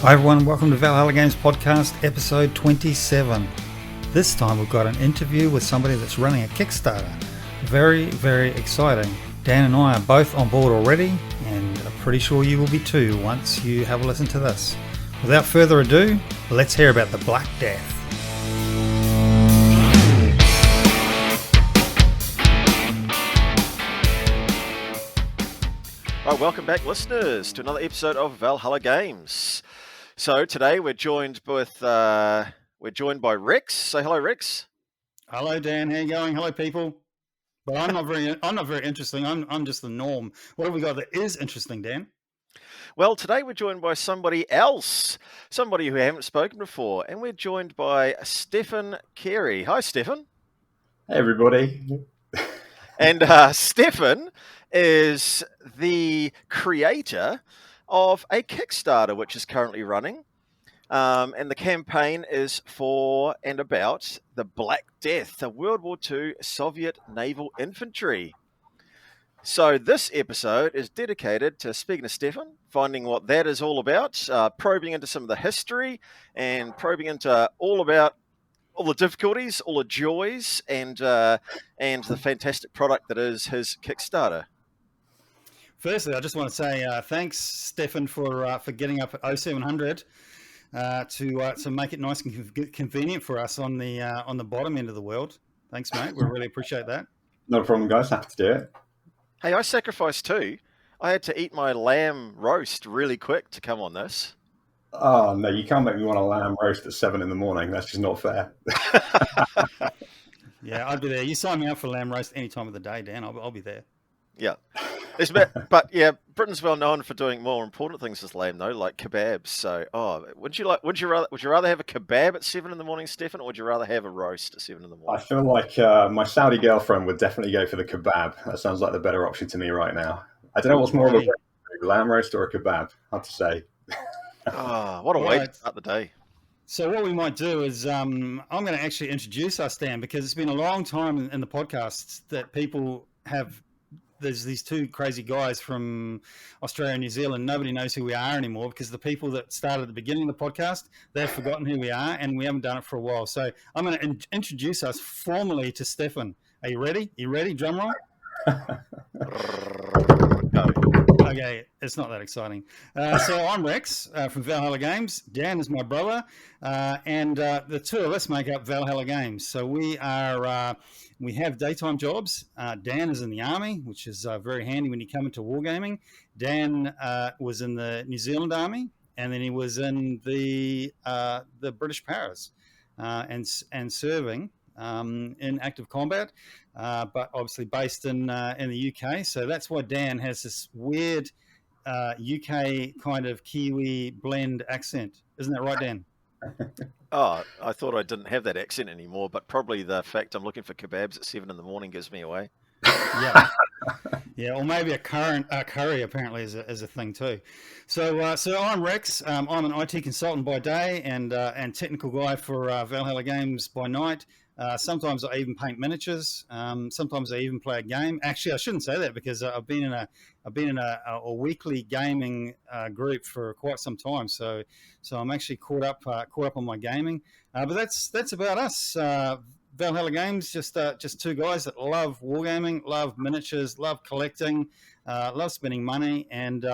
Hi everyone, welcome to Valhalla Games Podcast, episode 27. This time we've got an interview with somebody that's running a Kickstarter. Very, very exciting. Dan and I are both on board already, and I'm pretty sure you will be too once you have a listen to this. Without further ado, let's hear about the Black Death. Right, welcome back, listeners, to another episode of Valhalla Games. So today we're joined by Rex. Say hello, Rex. Hello, Dan. How you going? Hello, people. But I'm not very interesting. I'm just the norm. What have we got that is interesting, Dan? Well, today we're joined by somebody else, somebody who we haven't spoken before, and we're joined by Steffan Carey. Hi, Steffan. Hey, everybody. And Steffan is the creator of a Kickstarter which is currently running, and the campaign is for and about the Black Death, a World War II Soviet Naval Infantry. So this episode is dedicated to speaking to Steffan, finding what that is all about, probing into some of the history, and probing into all about all the difficulties, all the joys, and the fantastic product that is his Kickstarter. Firstly, I just want to say thanks, Steffan, for getting up at 0700 to make it nice and convenient for us on the bottom end of the world. Thanks, mate. We really appreciate that. No problem, guys. Happy to do it. Hey, I sacrificed too. I had to eat my lamb roast really quick to come on this. Oh, no, you can't make me want a lamb roast at 7 a.m. That's just not fair. Yeah, I'd be there. You sign me up for lamb roast any time of the day, Dan. I'll be there. Yeah. But yeah, Britain's well known for doing more important things as lamb, though, like kebabs. So, would you rather have a kebab at 7 a.m, Steffan, or would you rather have a roast at 7 a.m? I feel like my Saudi girlfriend would definitely go for the kebab. That sounds like the better option to me right now. I don't know what's more of a lamb roast or a kebab. Hard to say. Oh, what a way to start the day. So what we might do is I'm going to actually introduce us, Dan, because it's been a long time in the podcasts that people have. There's these two crazy guys from Australia and New Zealand. Nobody knows who we are anymore because the people that started at the beginning of the podcast, they've forgotten who we are, and we haven't done it for a while. So I'm going to introduce us formally to Steffan. Are you ready? Drum roll? Go. Okay, it's not that exciting. So I'm Rex from Valhalla Games. Dan is my brother, and the two of us make up Valhalla Games. So we have daytime jobs. Dan is in the army, which is very handy when you come into wargaming. Dan was in the New Zealand Army, and then he was in the British Paras and serving in active combat, but obviously based in the UK. So that's why Dan has this weird UK kind of Kiwi blend accent. Isn't that right, Dan? Oh, I thought I didn't have that accent anymore, but probably the fact I'm looking for kebabs at 7 a.m. gives me away. Yeah, yeah, or maybe a curry apparently is a thing too. So I'm Rex. I'm an IT consultant by day and technical guy for Valhalla Games by night. Sometimes I even paint miniatures. Sometimes I even play a game. Actually, I shouldn't say that because I've been in a weekly gaming group for quite some time. So I'm actually caught up on my gaming. But that's about us. Valhalla Games, just two guys that love wargaming, love miniatures, love collecting, love spending money, and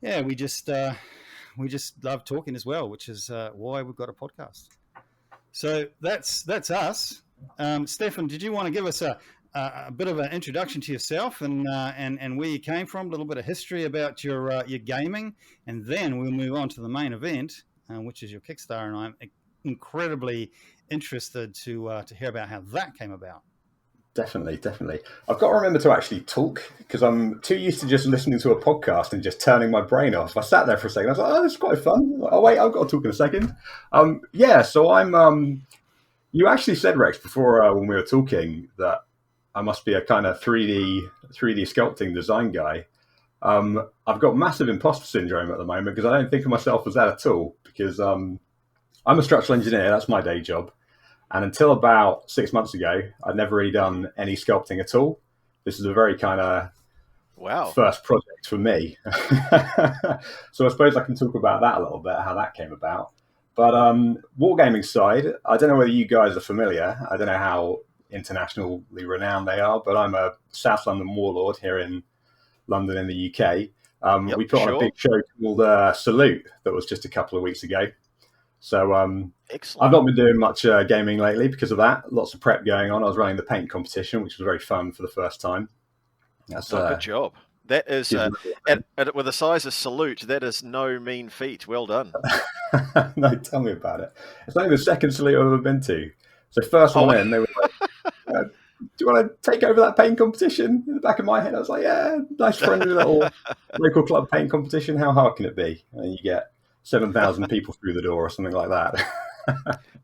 we just love talking as well, which is why we've got a podcast. So that's us. Steffan, did you want to give us a bit of an introduction to yourself and where you came from, a little bit of history about your gaming, and then we'll move on to the main event, which is your Kickstarter, and I'm incredibly interested to hear about how that came about. Definitely. I've got to remember to actually talk because I'm too used to just listening to a podcast and just turning my brain off. I sat there for a second. I was like, oh, this is quite fun. Oh, wait, I've got to talk in a second. So I'm... you actually said, Rex, before when we were talking that I must be a kind of 3D sculpting design guy. I've got massive imposter syndrome at the moment because I don't think of myself as that at all because I'm a structural engineer. That's my day job. And until about 6 months ago, I'd never really done any sculpting at all. This is a very kind of first project project for me. So I suppose I can talk about that a little bit, how that came about. But wargaming side, I don't know whether you guys are familiar. I don't know how internationally renowned they are, but I'm a South London warlord here in London in the UK. We put on a big show called Salute that was just a couple of weeks ago. So Excellent. I've not been doing much gaming lately because of that. Lots of prep going on. I was running the paint competition, which was very fun for the first time. That's good job. That is, with the size of Salute, that is no mean feat. Well done. No, tell me about it. It's only the second Salute I've ever been to. So first one in, they were like, do you want to take over that paint competition? In the back of my head, I was like, yeah, nice friendly little local club paint competition. How hard can it be? And you get 7,000 people through the door or something like that.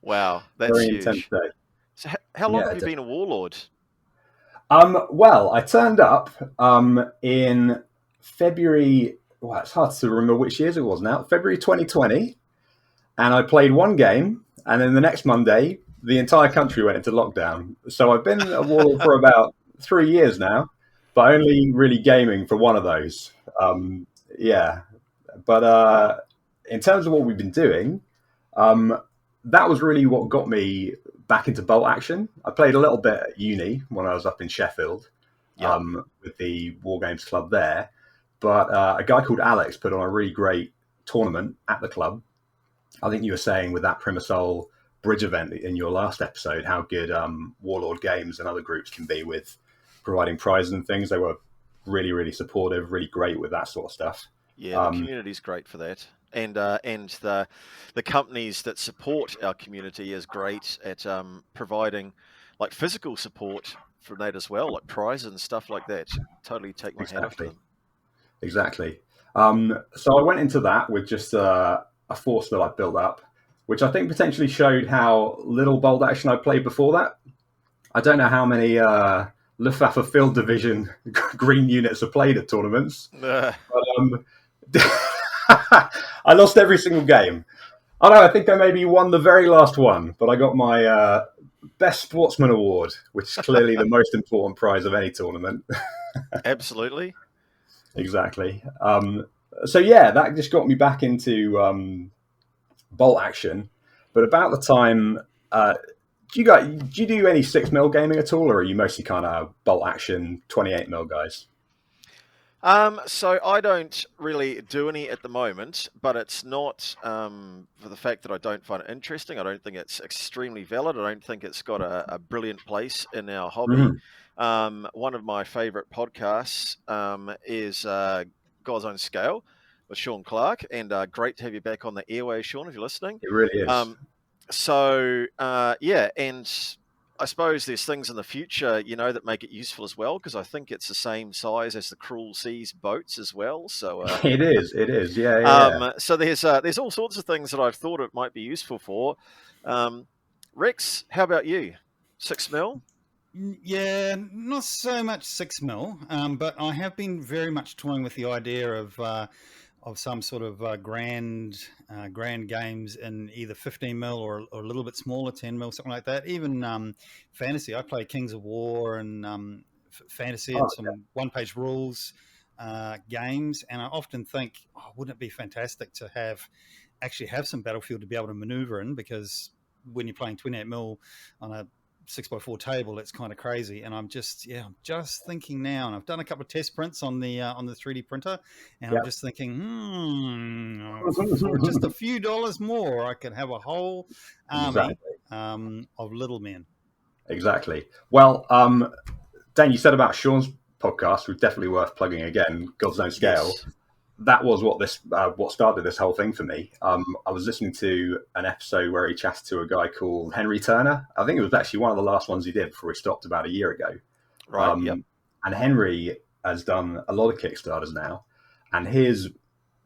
Wow, that's very huge. intense day. So how long have you been a warlord? Well, I turned up in February. Well, it's hard to remember which years it was now. February 2020, and I played one game, and then the next Monday, the entire country went into lockdown. So I've been a warlord for about 3 years now, but only really gaming for one of those. But in terms of what we've been doing, that was really what got me back into bolt action. I played a little bit at uni when I was up in Sheffield with the War Games Club there. But a guy called Alex put on a really great tournament at the club. I think you were saying with that Primasol Bridge event in your last episode how good Warlord Games and other groups can be with providing prizes and things. They were really, really supportive, really great with that sort of stuff. Yeah, the community's great for that. And the companies that support our community is great at providing like physical support for that as well, like prizes and stuff like that. Totally take my hat off to them. Exactly. So I went into that with just a force that I built up, which I think potentially showed how little bold action I played before that. I don't know how many Luftwaffe Field Division green units are played at tournaments. But, I lost every single game. I think I maybe won the very last one, but I got my Best Sportsman Award, which is clearly the most important prize of any tournament. Absolutely. Exactly. So yeah, that just got me back into bolt action. But about the time, do you do any 6mm gaming at all, or are you mostly kind of bolt action 28mm guys? So I don't really do any at the moment, but it's not for the fact that I don't find it interesting. I don't think it's extremely valid. I don't think it's got a brilliant place in our hobby. One of my favorite podcasts is God's Own Scale with Sean Clark, and great to have you back on the airways, Sean, if you're listening. It really is. And I suppose there's things in the future, that make it useful as well, because I think it's the same size as the Cruel Seas boats as well. So it is, yeah. So there's all sorts of things that I've thought it might be useful for. Rex, how about you? 6mm? Yeah, not so much 6mm, but I have been very much toying with the idea of some sort of grand games in either 15mm or a little bit smaller, 10mm, something like that. Even fantasy. I play Kings of War and fantasy and some one-page rules games, and I often think, wouldn't it be fantastic to actually have some battlefield to be able to maneuver in, because when you're playing 28mm on a 6x4 table, it's kind of crazy. And I'm just thinking now, and I've done a couple of test prints on the 3D printer, and I'm just thinking, for just a few dollars more, I could have a whole army of little men. Exactly. Well, Dan, you said about Sean's podcast, was definitely worth plugging again, God's Own Scale. Yes. That was what started this whole thing for me. I was listening to an episode where he chatted to a guy called Henry Turner. I think it was actually one of the last ones he did before he stopped about a year ago. Right. Yep. And Henry has done a lot of Kickstarters now. And his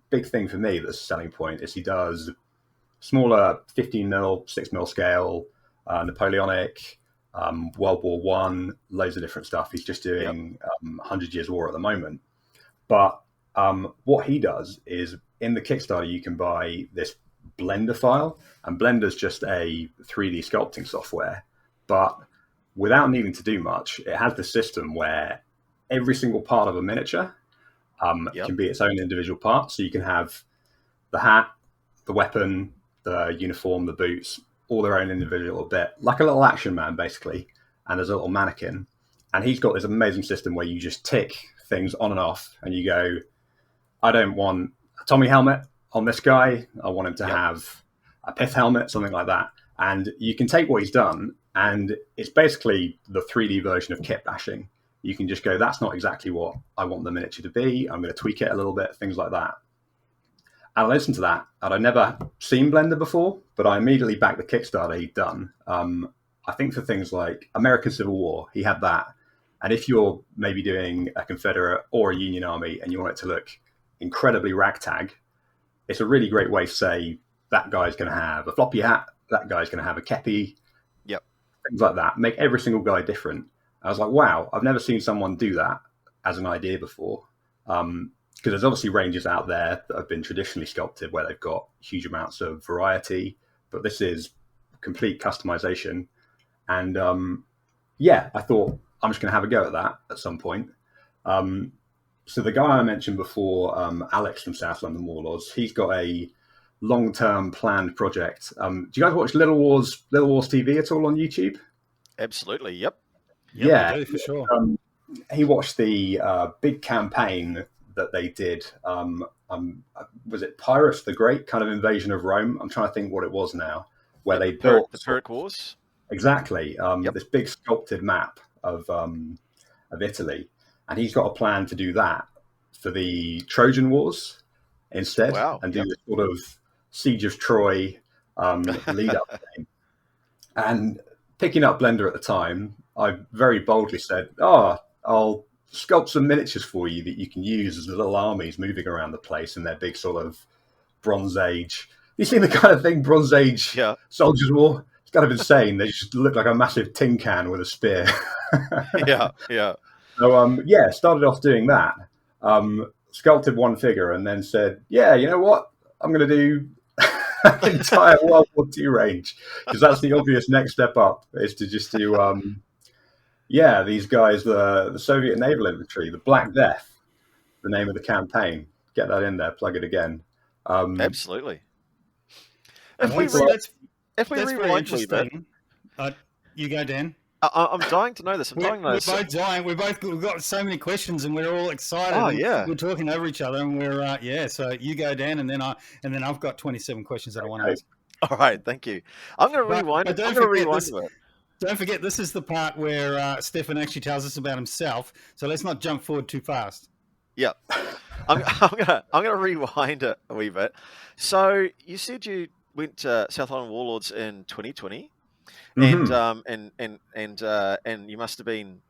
big thing for me that's a selling point is he does smaller 15mm, 6mm scale, Napoleonic, World War One, loads of different stuff. He's just doing 100 Years War at the moment. But what he does is in the Kickstarter, you can buy this Blender file, and Blender's just a 3D sculpting software, but without needing to do much, it has the system where every single part of a miniature can be its own individual part. So you can have the hat, the weapon, the uniform, the boots, all their own individual bit, like a little action man, basically. And there's a little mannequin. And he's got this amazing system where you just tick things on and off, and you go, I don't want a Tommy helmet on this guy. I want him to have a pith helmet, something like that. And you can take what he's done, and it's basically the 3D version of kit bashing. You can just go, that's not exactly what I want the miniature to be. I'm going to tweak it a little bit, things like that. And I listened to that, and I'd never seen Blender before, but I immediately backed the Kickstarter he'd done. I think for things like American Civil War, he had that. And if you're maybe doing a Confederate or a Union Army and you want it to look incredibly ragtag, it's a really great way to say that guy's going to have a floppy hat, that guy's going to have a kepi, things like that. Make every single guy different. I was like, wow, I've never seen someone do that as an idea before. Because there's obviously ranges out there that have been traditionally sculpted where they've got huge amounts of variety, but this is complete customization. And I thought I'm just going to have a go at that at some point. So the guy I mentioned before, Alex from South London Warlords, he's got a long-term planned project. Do you guys watch Little Wars TV at all on YouTube? Absolutely, yep. Yeah, do, for sure. He watched the big campaign that they did. Was it Pyrrhus the Great, kind of invasion of Rome? I'm trying to think what it was now, where they built the Pyrrhic Wars. Exactly. This big sculpted map of Italy, and he's got a plan to do that for the Trojan Wars instead, and do this sort of Siege of Troy lead up thing. And picking up Blender at the time, I very boldly said, I'll sculpt some miniatures for you that you can use as little armies moving around the place in their big sort of Bronze Age. You seen the kind of thing Bronze Age soldiers wore? It's kind of insane. They just look like a massive tin can with a spear. So started off doing that. Sculpted one figure and then said, you know what? I'm going to do an entire World War II range, because that's the obvious next step up, is to just do these guys, the Soviet Naval Infantry, the Black Death, the name of the campaign. Get that in there, plug it again. Absolutely. If we rewind a bit, you go, Dan. I'm dying to know this. We're both dying. We've got so many questions, and we're all excited. Oh yeah, we're talking over each other, and we're So you go, Dan, and then I've got 27 questions that I want to ask. All right, thank you. I'm going to rewind. I'm going to rewind to it. Don't forget, this is the part where Steffan actually tells us about himself. So let's not jump forward too fast. Yeah, I'm gonna rewind it a wee bit. So you said you went to South London Warlords in 2020. And you must have been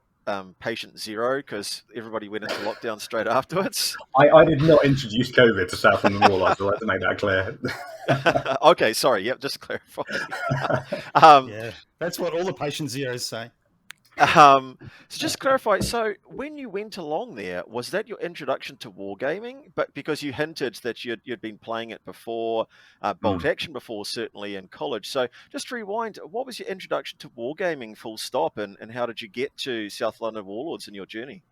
patient zero because everybody went into lockdown straight afterwards. I did not introduce COVID to South London Warlords. I'd like to make that clear. Okay, sorry. Yep, just clarify. That's what all the patient zeros say. So just clarify. So when you went along there, was that your introduction to wargaming? But because you hinted that you'd been playing it before, bolt action before, certainly in college. So just rewind. What was your introduction to wargaming, full stop, and how did you get to South London Warlords in your journey?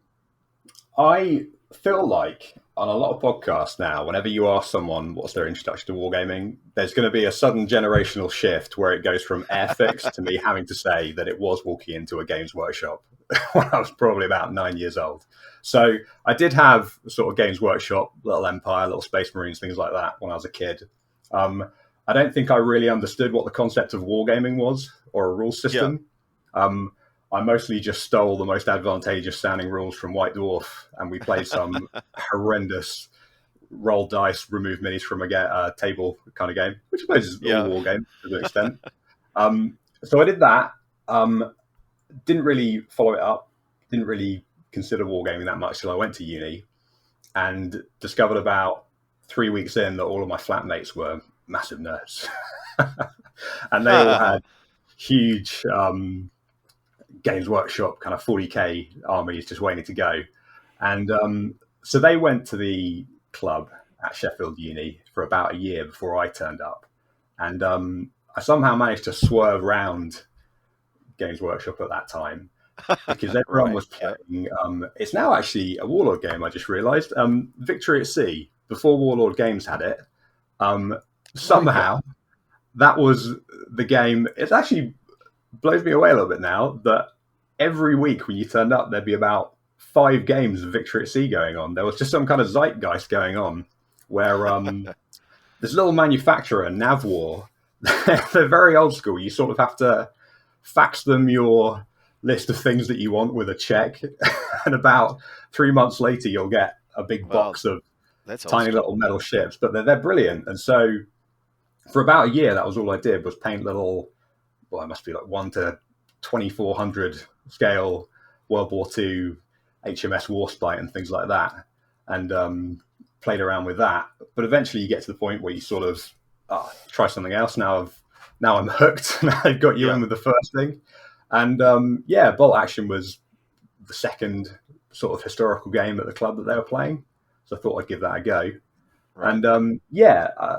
I feel like on a lot of podcasts now, whenever you ask someone what's their introduction to wargaming, there's going to be a sudden generational shift where it goes from Airfix to me having to say that it was walking into a Games Workshop when I was probably about 9 years old. So I did have sort of Games Workshop, Little Empire, Little Space Marines, things like that when I was a kid. I don't think I really understood what the concept of wargaming was or a rule system. I mostly just stole the most advantageous sounding rules from White Dwarf, and we played some horrendous roll dice, remove minis from a table kind of game, which I suppose is a war game to an extent. So I did that. Didn't really follow it up. Didn't really consider wargaming that much till I went to uni, and discovered about 3 weeks in that all of my flatmates were massive nerds, and they all had huge Games Workshop kind of 40k armies just waiting to go. And so they went to the club at Sheffield Uni for about a year before I turned up. And I somehow managed to swerve around Games Workshop at that time because everyone Right, was yeah. playing. It's now actually a Warlord game. I just realised. Victory at Sea. Before Warlord Games had it, somehow that was the game. It actually blows me away a little bit now that every week when you turned up, there'd be about 5 games of Victory at Sea going on. There was just some kind of zeitgeist going on where this little manufacturer, Navwar, they're very old school. You sort of have to fax them your list of things that you want with a check, and about 3 months later, you'll get a big box of that's tiny little metal ships. But they're brilliant. And so for about a year, that was all I did was paint little. Well, it must be like 1 to 2400 scale World War II HMS Warspite and things like that, and played around with that. But eventually, you get to the point where you sort of try something else. Now I'm hooked. Now I've got you in with the first thing, and Bolt Action was the second sort of historical game at the club that they were playing, so I thought I'd give that a go. Right. And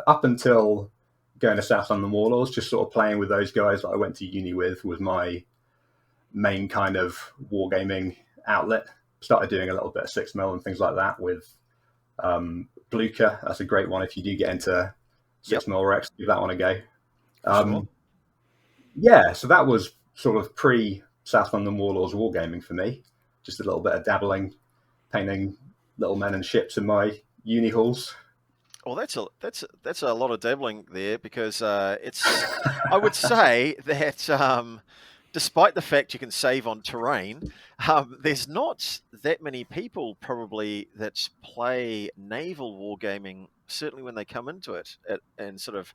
up until going to South London Warlords, just sort of playing with those guys that I went to uni with was my main kind of wargaming outlet. Started doing a little bit of 6mm and things like that with Blucher. That's a great one if you do get into 6mm Rex. Give that one a go. Sure. Yeah, so that was sort of pre South London Warlords wargaming for me. Just a little bit of dabbling, painting little men and ships in my uni halls. Well, that's a lot of dabbling there, because it's. I would say that despite the fact you can save on terrain, there's not that many people probably that play naval wargaming. Certainly when they come into it, and sort of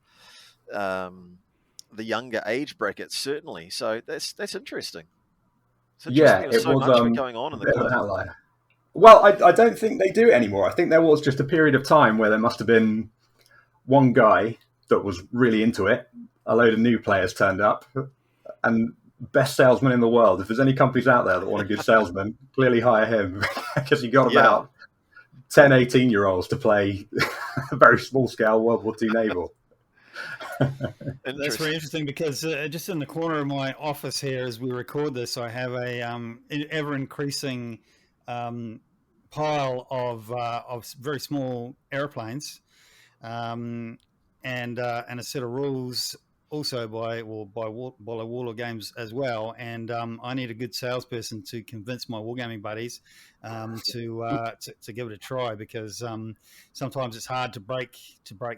the younger age brackets, certainly. So that's interesting. It's interesting there's so much of it going on in the club. Well, I don't think they do it anymore. I think there was just a period of time where there must have been one guy that was really into it. A load of new players turned up, and best salesman in the world. If there's any companies out there that want a good salesman, clearly hire him, because you got about 10, 18-year-olds to play a very small-scale World War II naval. That's very interesting, because just in the corner of my office here as we record this, I have a ever-increasing pile of very small airplanes, and a set of rules also by Warlord Games as well. And I need a good salesperson to convince my wargaming buddies to give it a try, because sometimes it's hard to break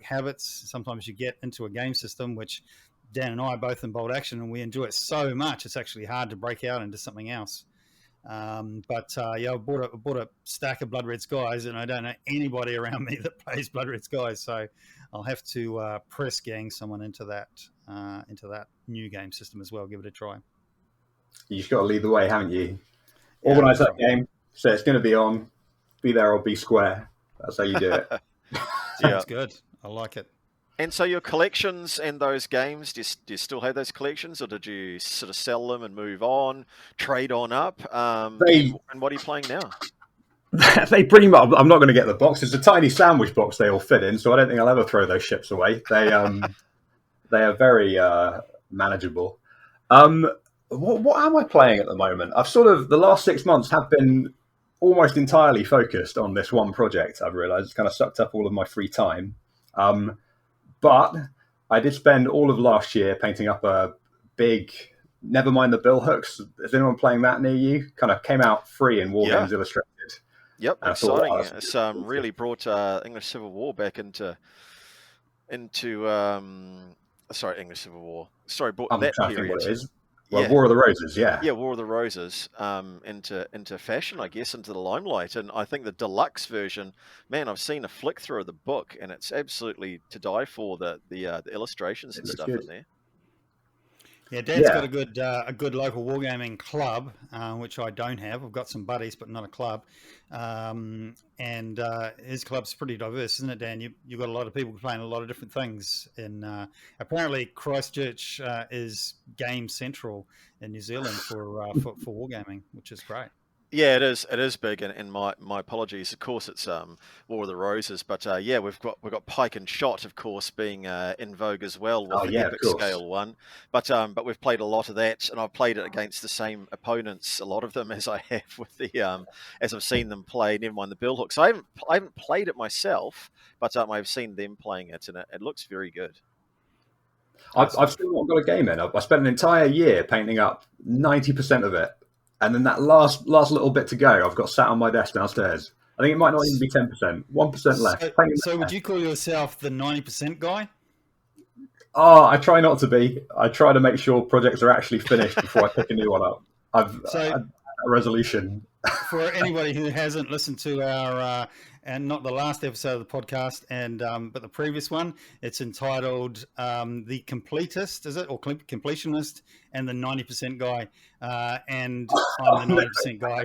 habits. Sometimes you get into a game system, which Dan and I are both in Bolt Action, and we enjoy it so much, it's actually hard to break out into something else. I bought a stack of Blood Red Skies, and I don't know anybody around me that plays Blood Red Skies, so I'll have to press gang someone into that new game system as well. Give it a try. You just got to lead the way, haven't you? Organise that game, say it's going to be on, be there or be square. That's how you do it. Sounds good. I like it. And so your collections and those games, do you still have those collections, or did you sort of sell them and move on, trade on up? And what are you playing now? They pretty much. I'm not going to get the box. It's a tiny sandwich box they all fit in, so I don't think I'll ever throw those ships away. They they are very manageable. What am I playing at the moment? I've sort of, the last 6 months have been almost entirely focused on this one project. I've realised it's kind of sucked up all of my free time. But I did spend all of last year painting up a big, never mind the bill hooks. Is anyone playing that near you? Kind of came out free in Wargames Illustrated. Yep, exciting. It's really brought English Civil War back into English Civil War. Sorry, that period. What it is. Well, War of the Roses, yeah, War of the Roses, into fashion, I guess, into the limelight. And I think the deluxe version, man, I've seen a flick through of the book, and it's absolutely to die for. The illustrations and stuff in there. Yeah, Dad's got a good local wargaming club, which I don't have. I've got some buddies, but not a club. And his club's pretty diverse, isn't it, Dan? You've got a lot of people playing a lot of different things. Apparently, Christchurch is game central in New Zealand for wargaming, which is great. Yeah, it is. It is big, and my apologies. Of course, it's War of the Roses, but yeah, we've got Pike and Shot, of course, being in vogue as well with Oh the yeah, of epic course. scale one. But we've played a lot of that, and I've played it against the same opponents, a lot of them, as I have with the as I've seen them play. Never mind the Billhook. So I haven't played it myself, but I've seen them playing it, and it looks very good. I've still not got a game in. I spent an entire year painting up 90% of it, and then that last little bit to go, I've got sat on my desk downstairs. I think it might not even be 10%, 1% left. So would you call yourself the 90% guy? Oh, I try not to be. I try to make sure projects are actually finished before I pick a new one up. I've a resolution. For anybody who hasn't listened to our and not the last episode of the podcast, and but the previous one, it's entitled "The Completist," is it, or Completionist, and the 90% guy, and I'm the 90% guy.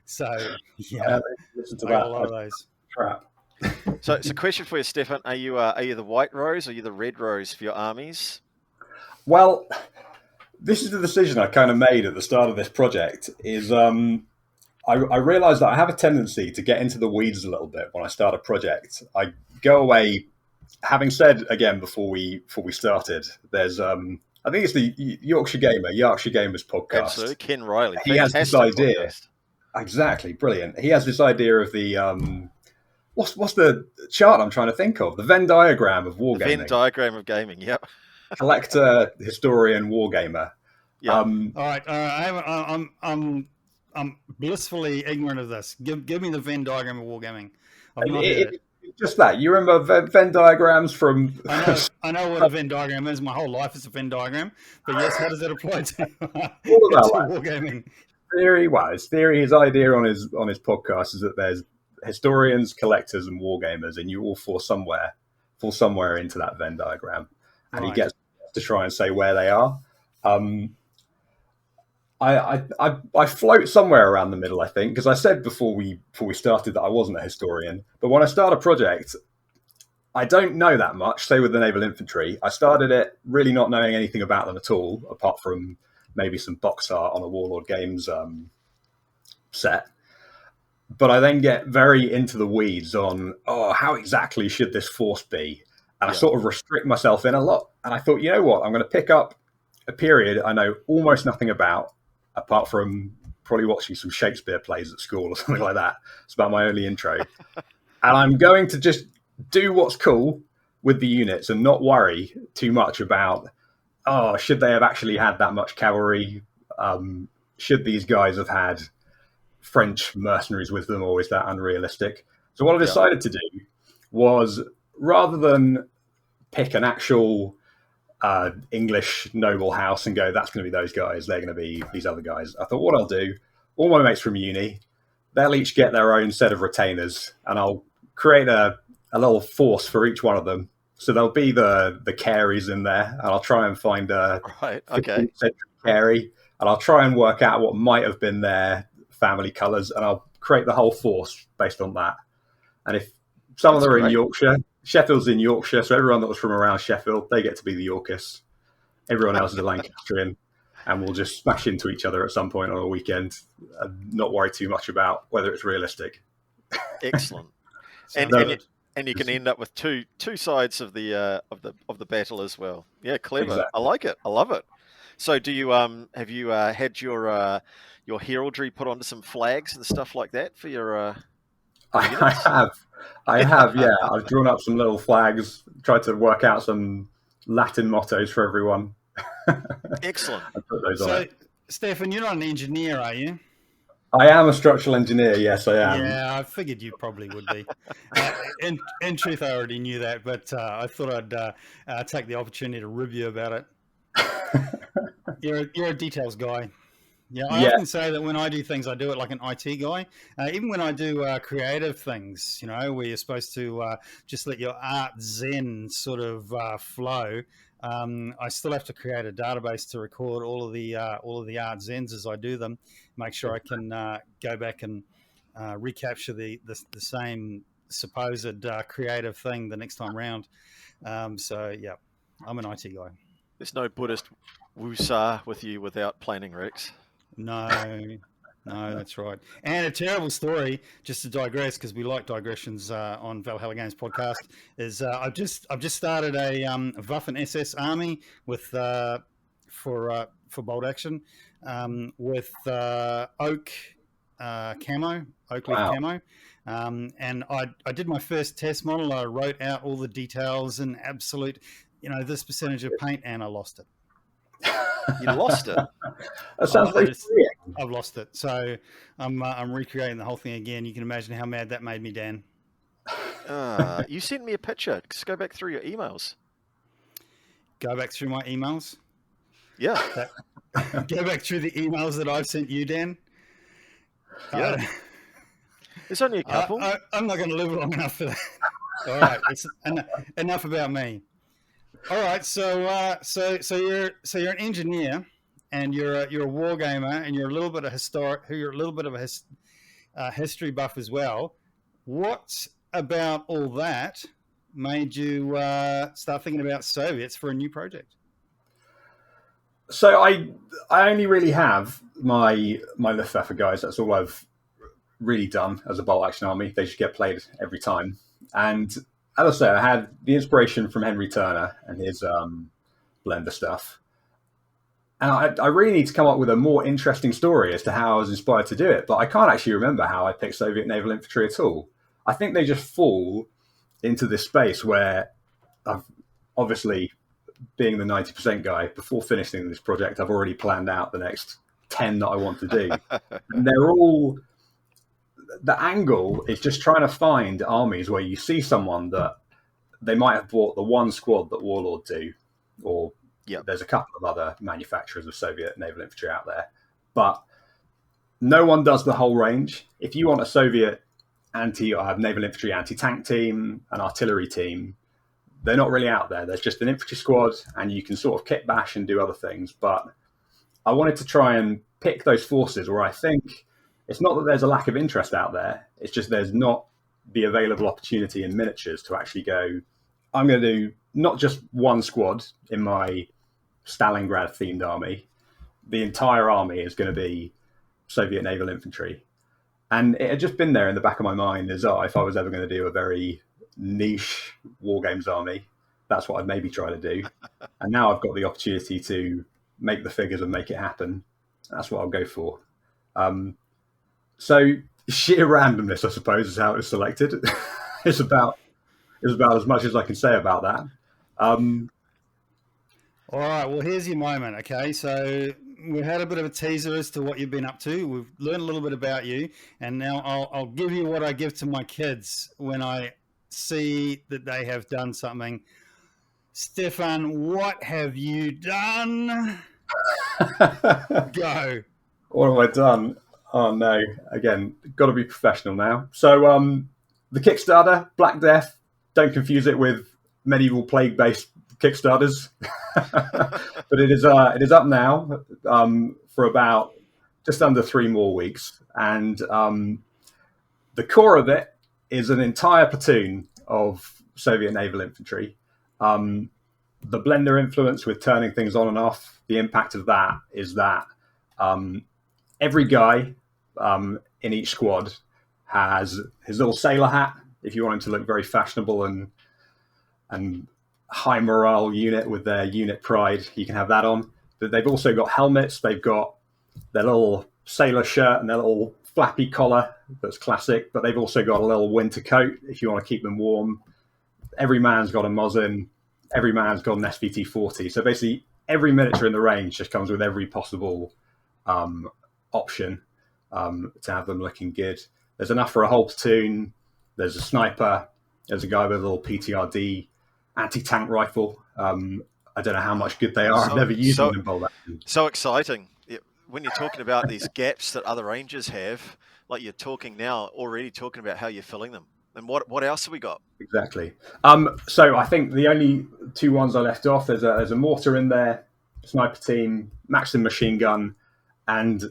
So yeah, Listen to I got that. a lot of those. Crap. So it's a question for you, Stefan. Are you the white rose or are you the red rose for your armies? Well, this is the decision I kind of made at the start of this project. Is I realised that I have a tendency to get into the weeds a little bit when I start a project. I go away, having said again before we started. There's I think it's the Yorkshire Gamers podcast. Absolutely, Ken Riley. He has this idea. Podcast. Exactly, brilliant. He has this idea of the what's the chart I'm trying to think of? The Venn diagram of wargaming. The Venn diagram of gaming. Yep. Collector, historian, wargamer. Yeah. All right. I'm blissfully ignorant of this. Give me the Venn diagram of wargaming. I've not heard it. Just that. You remember Venn diagrams from? I know what a Venn diagram is. My whole life is a Venn diagram. But yes, how does it apply to, all about wargaming? Theory. Well, his theory, his idea on his podcast is that there's historians, collectors, and wargamers, and you all fall somewhere into that Venn diagram, and he gets to try and say where they are. I float somewhere around the middle, I think, because I said before we started that I wasn't a historian. But when I start a project, I don't know that much. Say with the Naval Infantry, I started it really not knowing anything about them at all, apart from maybe some box art on a Warlord Games set. But I then get very into the weeds on, how exactly should this force be? And I sort of restrict myself in a lot. And I thought, you know what? I'm going to pick up a period I know almost nothing about, apart from probably watching some Shakespeare plays at school or something like that. It's about my only intro. And I'm going to just do what's cool with the units and not worry too much about, should they have actually had that much cavalry? Should these guys have had French mercenaries with them, or is that unrealistic? So what I decided to do was, rather than pick an actual English noble house and go, that's going to be those guys, they're going to be these other guys, I thought what I'll do, all my mates from uni, they'll each get their own set of retainers, and I'll create a little force for each one of them. So there'll be the Careys in there, and I'll try and find a 15th century Carey, and I'll try and work out what might have been their family colours, and I'll create the whole force based on that. And if some of them are in Yorkshire, Sheffield's in Yorkshire, so everyone that was from around Sheffield, they get to be the Yorkists. Everyone else is a Lancastrian, and we'll just smash into each other at some point on a weekend and not worry too much about whether it's realistic. Excellent. And you can end up with two sides of the battle as well. Yeah, clever. Exactly. I like it. I love it. So, do you have you had your heraldry put onto some flags and stuff like that for your? I have. Yeah, I've drawn up some little flags. Tried to work out some Latin mottos for everyone. Excellent. I put those so, on it. Stefan, you're not an engineer, are you? I am a structural engineer. Yes, I am. Yeah, I figured you probably would be. In truth, I already knew that, but I thought I'd take the opportunity to rib you about it. You're a details guy. Yeah, I often say that when I do things, I do it like an IT guy. Even when I do creative things, where you're supposed to just let your art zen sort of flow. I still have to create a database to record all of the art zens as I do them. Make sure I can go back and recapture the same supposed creative thing the next time round. So yeah, I'm an IT guy. There's no Buddhist wusa with you without planning, Rex. No, No, that's right. And a terrible story, just to digress, because we like digressions on Valhalla Games podcast, is I've just started a Waffen SS army with for bolt action with oak oak leaf Wow. camo. And I did my first test model. I wrote out all the details and absolute, this percentage of paint, and I lost it. You lost it. That sounds very freeing. I've lost it. So I'm recreating the whole thing again. You can imagine how mad that made me, Dan. You sent me a picture. Just go back through your emails. Go back through my emails? Yeah. Go back through the emails that I've sent you, Dan? Yeah. There's only a couple. I'm not going to live long enough for that. All right. It's enough about me. All right, so you're an engineer, and you're a war gamer, and you're a little bit of a history buff as well. What about all that made you start thinking about Soviets for a new project? So I only really have my Luftwaffe guys. That's all I've really done as a bolt action army. They should get played every time. And as I say, I had the inspiration from Henry Turner and his Blender stuff. And I really need to come up with a more interesting story as to how I was inspired to do it. But I can't actually remember how I picked Soviet Naval Infantry at all. I think they just fall into this space where I've obviously, being the 90% guy, before finishing this project, I've already planned out the next 10 that I want to do. And they're all... The angle is just trying to find armies where you see someone that they might have bought the one squad that Warlord do, or there's a couple of other manufacturers of Soviet naval infantry out there, but no one does the whole range. If you want a Soviet naval infantry anti-tank team, an artillery team, they're not really out there. There's just an infantry squad, and you can sort of kit bash and do other things. But I wanted to try and pick those forces where I think it's not that there's a lack of interest out there. It's just there's not the available opportunity in miniatures to actually go, I'm going to do not just one squad in my Stalingrad themed army. The entire army is going to be Soviet naval infantry. And it had just been there in the back of my mind as if I was ever going to do a very niche war games army, that's what I'd maybe try to do. And now I've got the opportunity to make the figures and make it happen. That's what I'll go for. So sheer randomness, I suppose, is how it was selected. It's about as much as I can say about that. All right, well, here's your moment, okay? So we've had a bit of a teaser as to what you've been up to. We've learned a little bit about you, and now I'll give you what I give to my kids when I see that they have done something. Steffan, what have you done? Go. What have I done? Oh, no. Again, got to be professional now. So the Kickstarter, Black Death, don't confuse it with medieval plague-based Kickstarters. But it is up now for about just under 3 more weeks. And the core of it is an entire platoon of Soviet naval infantry. The Blender influence with turning things on and off, the impact of that is that every guy in each squad has his little sailor hat, if you want him to look very fashionable and high morale unit with their unit pride, you can have that on. But they've also got helmets, they've got their little sailor shirt and their little flappy collar that's classic, but they've also got a little winter coat if you want to keep them warm. Every man's got a Mosin, every man's got an SVT-40. So basically every miniature in the range just comes with every possible option to have them looking good. There's enough for a whole platoon. There's a sniper. There's a guy with a little PTRD anti-tank rifle. I don't know how much good they are. I've never used them in bolt action. So exciting. When you're talking about these gaps that other rangers have, like you're talking now, already talking about how you're filling them. And what else have we got? Exactly. So I think the only 2 ones I left off, there's a mortar in there, sniper team, Maxim machine gun, and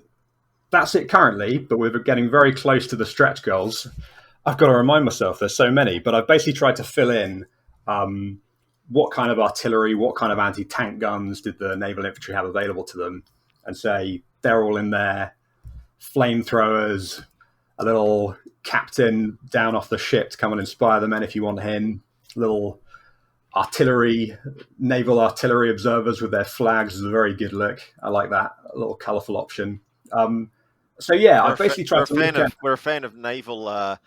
that's it currently, but we're getting very close to the stretch goals. I've got to remind myself there's so many, but I've basically tried to fill in what kind of artillery, what kind of anti-tank guns did the naval infantry have available to them, and say they're all in there flamethrowers, a little captain down off the ship to come and inspire the men if you want him, little artillery, naval artillery observers with their flags is a very good look. I like that, a little colourful option. So yeah, I basically tried to look at... We're a fan of naval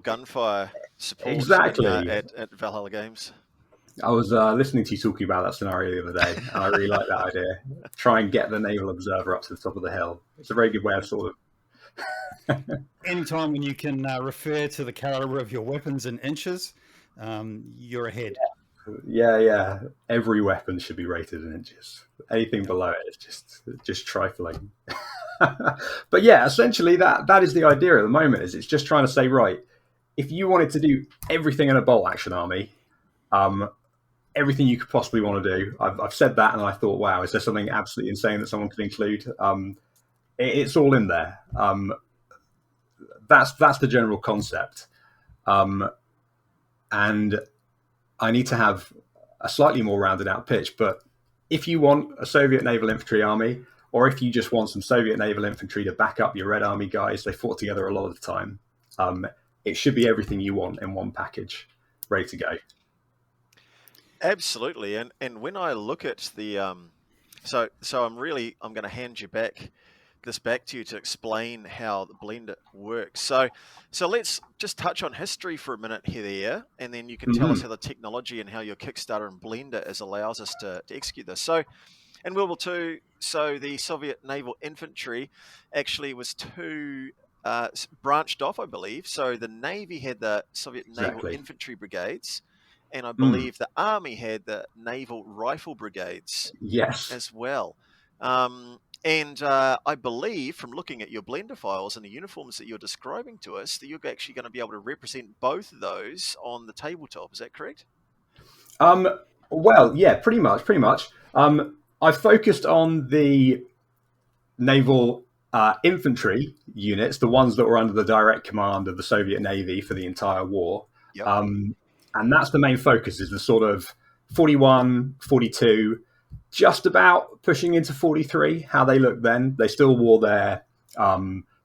gunfire support Exactly. at Valhalla Games. I was listening to you talking about that scenario the other day, and I really like that idea. Try and get the naval observer up to the top of the hill. It's a very good way of sort of... Anytime when you can refer to the caliber of your weapons in inches, you're ahead. Yeah. Every weapon should be rated in inches. Anything below it is just trifling. But yeah, essentially that is the idea at the moment. Is it's just trying to say, right, if you wanted to do everything in a bolt action army, everything you could possibly want to do. I've said that, and I thought, wow, is there something absolutely insane that someone could include? It's all in there. That's the general concept. And I need to have a slightly more rounded out pitch. But if you want a Soviet Naval Infantry army, or if you just want some Soviet Naval Infantry to back up your Red Army guys, they fought together a lot of the time. It should be everything you want in one package, ready to go. Absolutely. And when I look at the so I'm going to hand you back to you to explain how the blender works. So let's just touch on history for a minute here, and then you can tell us how the technology and how your Kickstarter and blender allows us to execute this. So in World War II, so the Soviet Naval Infantry actually was two branched off, I believe. So the Navy had the Soviet Naval Infantry Brigades, and I believe the Army had the Naval Rifle Brigades as well. And I believe from looking at your blender files and the uniforms that you're describing to us, that you're actually going to be able to represent both of those on the tabletop. Is that correct? Well, yeah, pretty much. I've focused on the naval infantry units, the ones that were under the direct command of the Soviet Navy for the entire war. Yep. And that's the main focus, is the sort of 41, 42, just about pushing into 43, how they looked then. They still wore their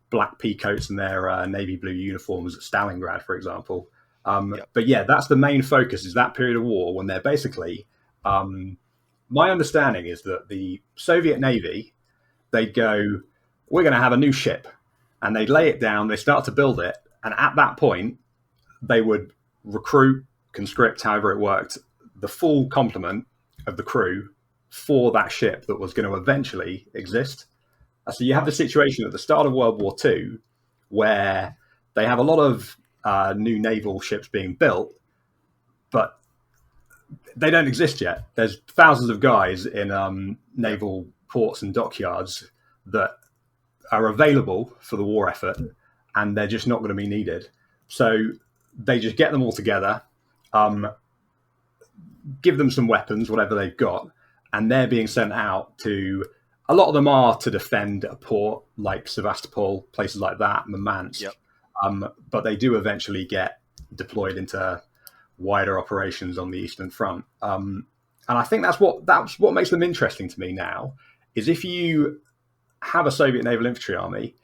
black pea coats and their navy blue uniforms at Stalingrad, for example. But yeah, that's the main focus, is that period of war when they're basically... my understanding is that the Soviet Navy, they'd go, we're going to have a new ship. And they'd lay it down, they start to build it. And at that point, they would recruit, conscript, however it worked, the full complement of the crew for that ship that was going to eventually exist. So you have the situation at the start of World War II where they have a lot of new naval ships being built, but they don't exist yet. There's thousands of guys in naval ports and dockyards that are available for the war effort, and they're just not going to be needed. So they just get them all together, give them some weapons, whatever they've got, and they're being sent out to... A lot of them are to defend a port like Sevastopol, places like that, Murmansk. Yep. But they do eventually get deployed into wider operations on the Eastern Front. And I think that's what makes them interesting to me now, is if you have a Soviet Naval Infantry army,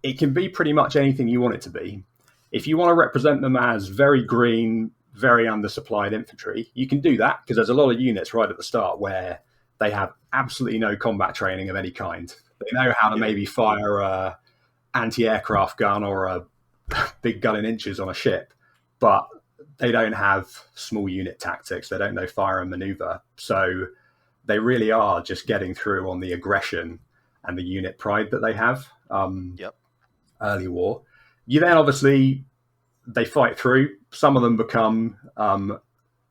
it can be pretty much anything you want it to be. If you want to represent them as very green, very undersupplied infantry, you can do that, because there's a lot of units right at the start where they have absolutely no combat training of any kind. They know how to maybe fire a anti-aircraft gun or a big gun in inches on a ship, but they don't have small unit tactics. They don't know fire and maneuver. So they really are just getting through on the aggression and the unit pride that they have. Early war. You then obviously, they fight through. Some of them become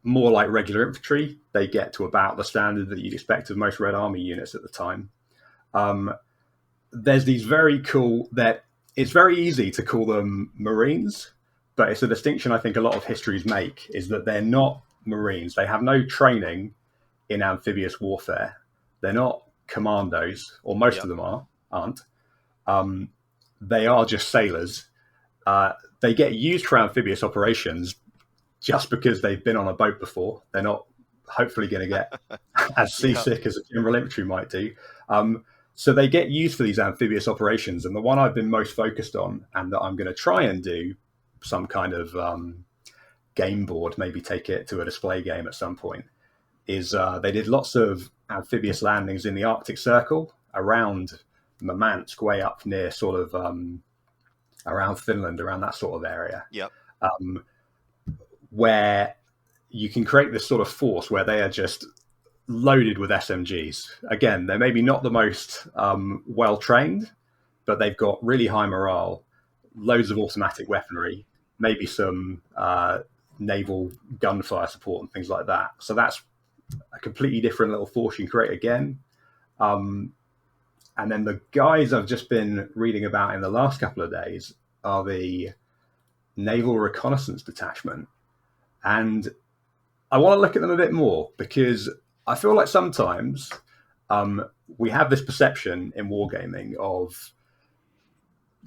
more like regular infantry. They get to about the standard that you'd expect of most Red Army units at the time. There's these very cool... It's very easy to call them Marines, but it's a distinction I think a lot of histories make, is that they're not Marines. They have no training in amphibious warfare. They're not commandos, or most of them aren't. They are just sailors. They get used for amphibious operations just because they've been on a boat before. They're not hopefully going to get as seasick as a general infantry might do. So they get used for these amphibious operations. And the one I've been most focused on, and that I'm going to try and do some kind of game board, maybe take it to a display game at some point, is they did lots of amphibious landings in the Arctic Circle around Murmansk, way up near sort of around Finland, around that sort of area. Yep. Where you can create this sort of force where they are just loaded with SMGs. Again, they're maybe not the most well-trained, but they've got really high morale, loads of automatic weaponry, maybe some naval gunfire support and things like that. So that's a completely different little force you can create again. And then the guys I've just been reading about in the last couple of days are the Naval Reconnaissance Detachment. And I want to look at them a bit more because I feel like sometimes we have this perception in wargaming of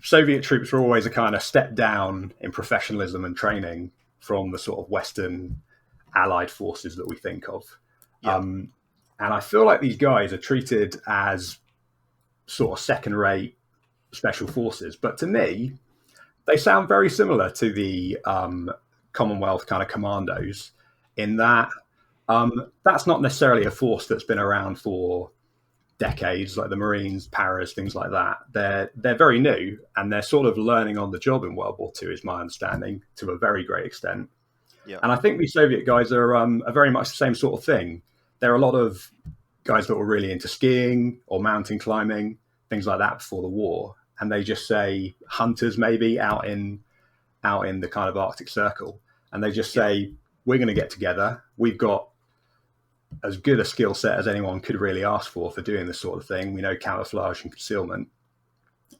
Soviet troops were always a kind of step down in professionalism and training from the sort of Western allied forces that we think of. Yep. And I feel like these guys are treated as sort of second-rate special forces. But to me, they sound very similar to the Commonwealth kind of commandos in that that's not necessarily a force that's been around for decades, like the Marines, Paras, things like that. They're very new, and they're sort of learning on the job in World War II, is my understanding, to a very great extent. Yeah. And I think these Soviet guys are very much the same sort of thing. There are a lot of guys that were really into skiing or mountain climbing, things like that before the war, and they just say hunters maybe out in the kind of Arctic Circle, and they just say, we're going to get together. We've got as good a skill set as anyone could really ask for doing this sort of thing. We know camouflage and concealment,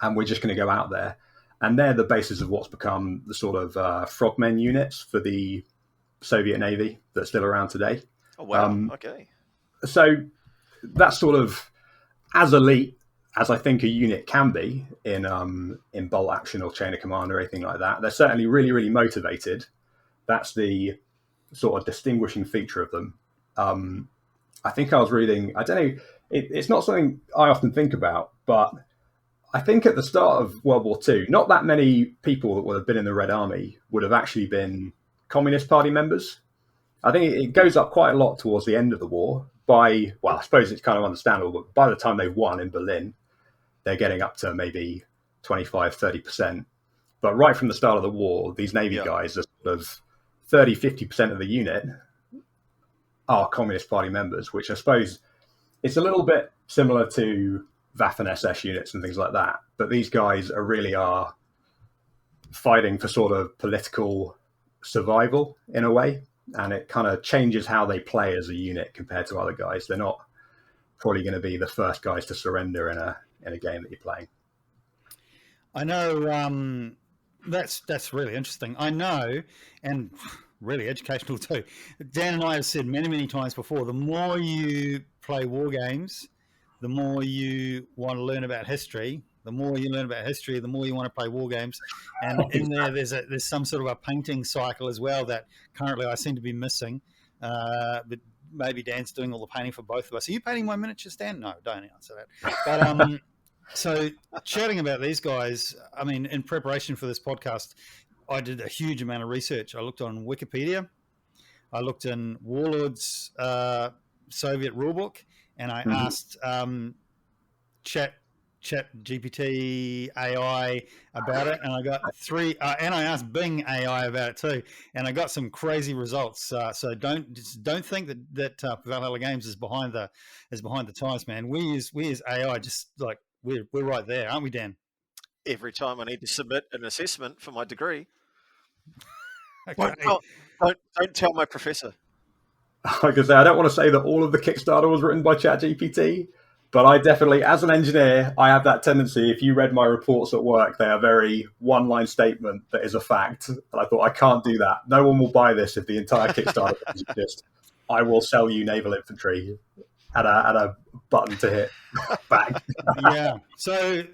and we're just going to go out there. And they're the basis of what's become the sort of frogmen units for the Soviet Navy that's still around today. Oh, wow. Okay. So that's sort of as elite as I think a unit can be in bolt action or chain of command or anything like that. They're certainly really, really motivated. That's the sort of distinguishing feature of them. I think I was reading, I don't know, it's not something I often think about, but I think at the start of World War II, not that many people that would have been in the Red Army would have actually been Communist Party members. I think it goes up quite a lot towards the end of the war. I suppose it's kind of understandable, but by the time they've won in Berlin, they're getting up to maybe 25, 30%. But right from the start of the war, these Navy guys are sort of 30, 50% of the unit are Communist Party members, which I suppose it's a little bit similar to Waffen-SS units and things like that. But these guys really are fighting for sort of political survival in a way. And it kind of changes how they play as a unit compared to other guys. They're not probably going to be the first guys to surrender in a game that you're playing. I know that's really interesting. I know, and really educational too. Dan and I have said many, many times before, the more you play war games, the more you want to learn about history. The more you learn about history, the more you want to play war games. And in there, there's some sort of a painting cycle as well that currently I seem to be missing. But maybe Dan's doing all the painting for both of us. Are you painting my miniatures, Dan? No, don't answer that. But so chatting about these guys, I mean, in preparation for this podcast, I did a huge amount of research. I looked on Wikipedia. I looked in Warlord's Soviet rulebook, and I asked Chat GPT AI about it, and I got three. And I asked Bing AI about it too, and I got some crazy results. So don't think that Valhalla Games is behind the times, man. We use AI just like we're right there, aren't we, Dan? Every time I need to submit an assessment for my degree. Okay. Don't tell my professor. Like I say, I don't want to say that all of the Kickstarter was written by ChatGPT, but I definitely, as an engineer, I have that tendency. If you read my reports at work, they are very one-line statement that is a fact. And I thought, I can't do that. No one will buy this if the entire Kickstarter is just, I will sell you naval infantry. and a button to hit back. Yeah. So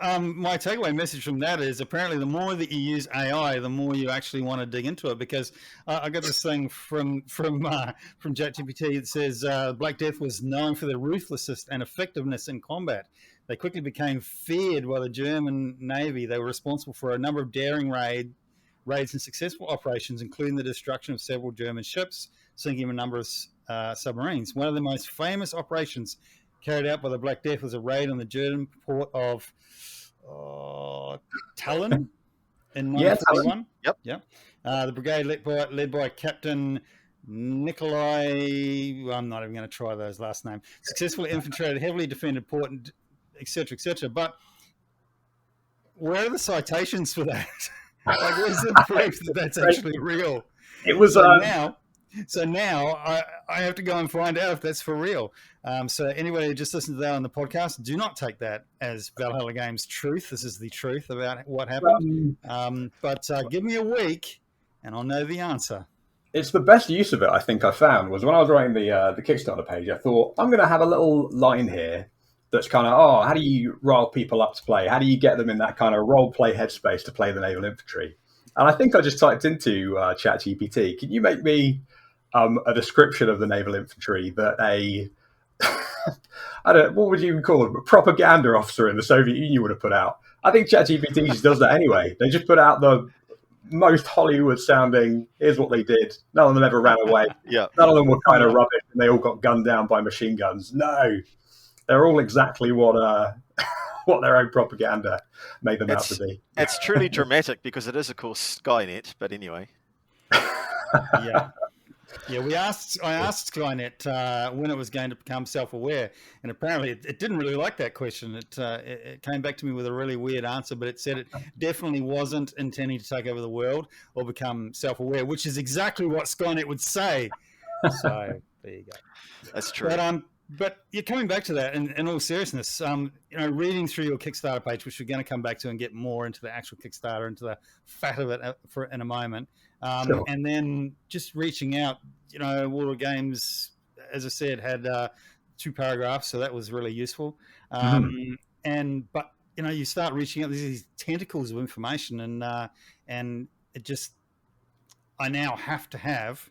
my takeaway message from that is apparently the more that you use AI, the more you actually want to dig into it. Because I got this thing from ChatGPT that says Black Death was known for their ruthlessness and effectiveness in combat. They quickly became feared by the German Navy. They were responsible for a number of daring raids and successful operations, including the destruction of several German ships, sinking a number of submarines. One of the most famous operations carried out by the Black Death was a raid on the German port of Tallinn in 1941. Yep. The brigade led by Captain Nikolai, I'm not even going to try those last names, successfully infiltrated heavily defended port, etc., etc. But where are the citations for that? Like, where's the proof that that's actually real? It was So now I have to go and find out if that's for real. So anybody who just listened to that on the podcast, do not take that as Valhalla Games truth. This is the truth about what happened. But give me a week and I'll know the answer. It's the best use of it, I think I found, was when I was writing the Kickstarter page. I thought, I'm going to have a little line here that's kind of, how do you rile people up to play? How do you get them in that kind of role-play headspace to play the Naval Infantry? And I think I just typed into ChatGPT, can you make me a description of the Naval Infantry that what would you call them, a propaganda officer in the Soviet Union would have put out? I think ChatGPT just does that anyway. They just put out the most Hollywood-sounding, here's what they did. None of them ever ran away. Yeah. None of them were kind of rubbish, and they all got gunned down by machine guns. No. They're all exactly what their own propaganda made them out to be. It's truly dramatic because it is, of course, Skynet. But anyway, yeah. I asked Skynet when it was going to become self-aware, and apparently it didn't really like that question. It came back to me with a really weird answer, but it said it definitely wasn't intending to take over the world or become self-aware, which is exactly what Skynet would say. So there you go. That's true. But you're coming back to that in all seriousness, reading through your Kickstarter page, which we're going to come back to and get more into the actual Kickstarter, into the fat of it in a moment. Sure. And then just reaching out, War Games, as I said, had 2 paragraphs, so that was really useful. But you start reaching out, there's these tentacles of information, and it just, I now have to have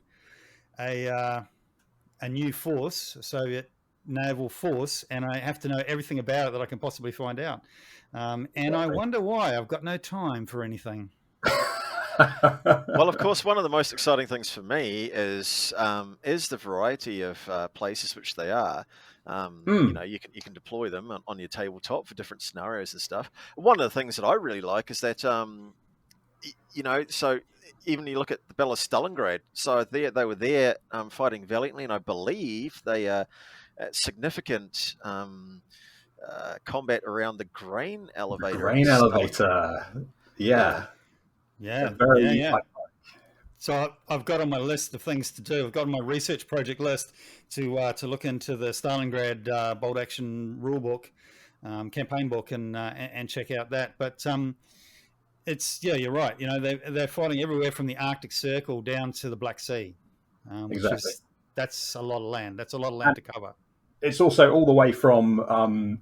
a new force, a Soviet naval force, and I have to know everything about it that I can possibly find out. And I wonder why I've got no time for anything. Well, of course, one of the most exciting things for me is the variety of places which they are. You can deploy them on your tabletop for different scenarios and stuff. One of the things that I really like is that so even you look at the Battle of Stalingrad. So they were there fighting valiantly, and I believe they significant combat around the grain elevator. Grain elevator, yeah. So I've got on my list of things to do. I've got on my research project list to look into the Stalingrad bolt action rulebook, campaign book, and check out that. But you're right. They're fighting everywhere from the Arctic Circle down to the Black Sea. Exactly. That's a lot of land. That's a lot of land to cover. It's also all the way from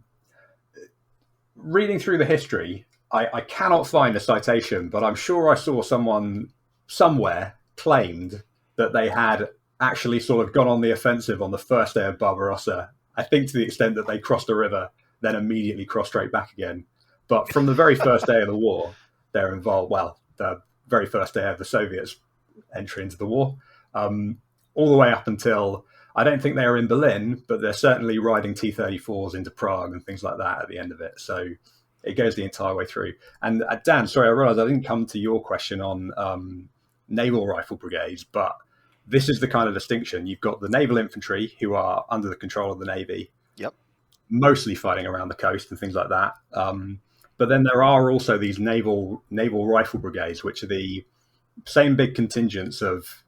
reading through the history. I cannot find a citation, but I'm sure I saw someone somewhere claimed that they had actually sort of gone on the offensive on the first day of Barbarossa. I think to the extent that they crossed a river, then immediately crossed straight back again. But from the very first day of the war, they're involved. Well, the very first day of the Soviets' entry into the war, all the way up until, I don't think they were in Berlin, but they're certainly riding T-34s into Prague and things like that at the end of it. So it goes the entire way through. And Dan, sorry, I realised I didn't come to your question on naval rifle brigades, but this is the kind of distinction. You've got the naval infantry who are under the control of the Navy, mostly fighting around the coast and things like that. But then there are also these naval rifle brigades, which are the same big contingents of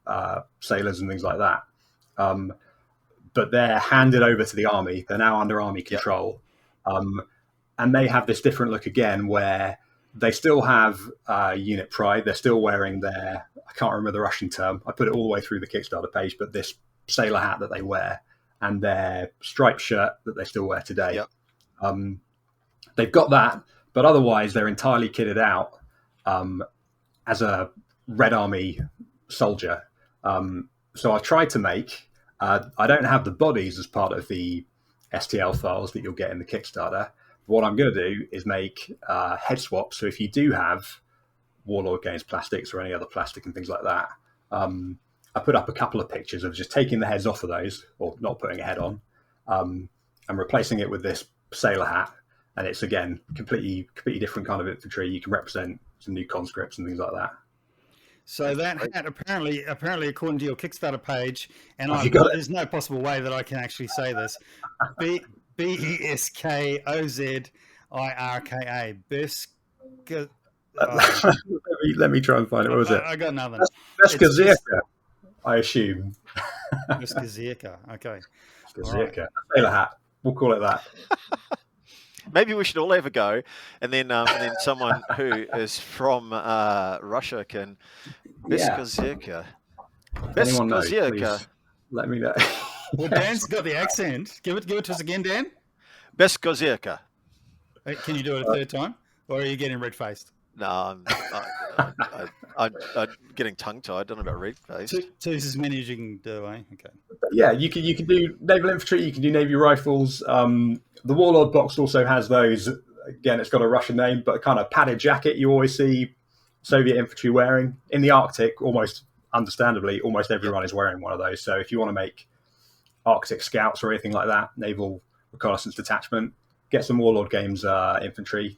sailors and things like that. But they're handed over to the army. They're now under army control. And they have this different look again, where they still have unit pride. They're still wearing their, I can't remember the Russian term. I put it all the way through the Kickstarter page, but this sailor hat that they wear. and their striped shirt that they still wear today. Yep. They've got that, but otherwise they're entirely kitted out as a Red Army soldier. So I've tried to make, I don't have the bodies as part of the STL files that you'll get in the Kickstarter. What I'm going to do is make head swaps. So if you do have Warlord Games plastics or any other plastic and things like that, I put up a couple of pictures of just taking the heads off of those, or not putting a head on, and replacing it with this sailor hat. And it's, again, completely different kind of infantry. You can represent some new conscripts and things like that. So that hat, apparently, according to your Kickstarter page, and there's no possible way that I can actually say this, BESKOZIRKA, Beska. Let me try and find it. What was it? I got nothing. Beskazirka, I assume. Beskazirka, okay. Beskazirka. Right. Sailor hat. We'll call it that. Maybe we should all have a go, and then someone who is from Russia can. Beskazirka. Beskazirka. Let me know. Well, Dan's got the accent. Give it to us again, Dan. Beskazirka. Can you do it a third time, or are you getting red-faced? No, I'm getting tongue-tied. I don't know about red-faced. Two's as many as you can do, eh? Okay. Yeah, you can do naval infantry. You can do navy rifles. The Warlord box also has those. Again, it's got a Russian name, but a kind of padded jacket you always see Soviet infantry wearing in the Arctic. Almost understandably, almost everyone is wearing one of those. So if you want to make Arctic scouts or anything like that, naval reconnaissance detachment, get some Warlord Games infantry.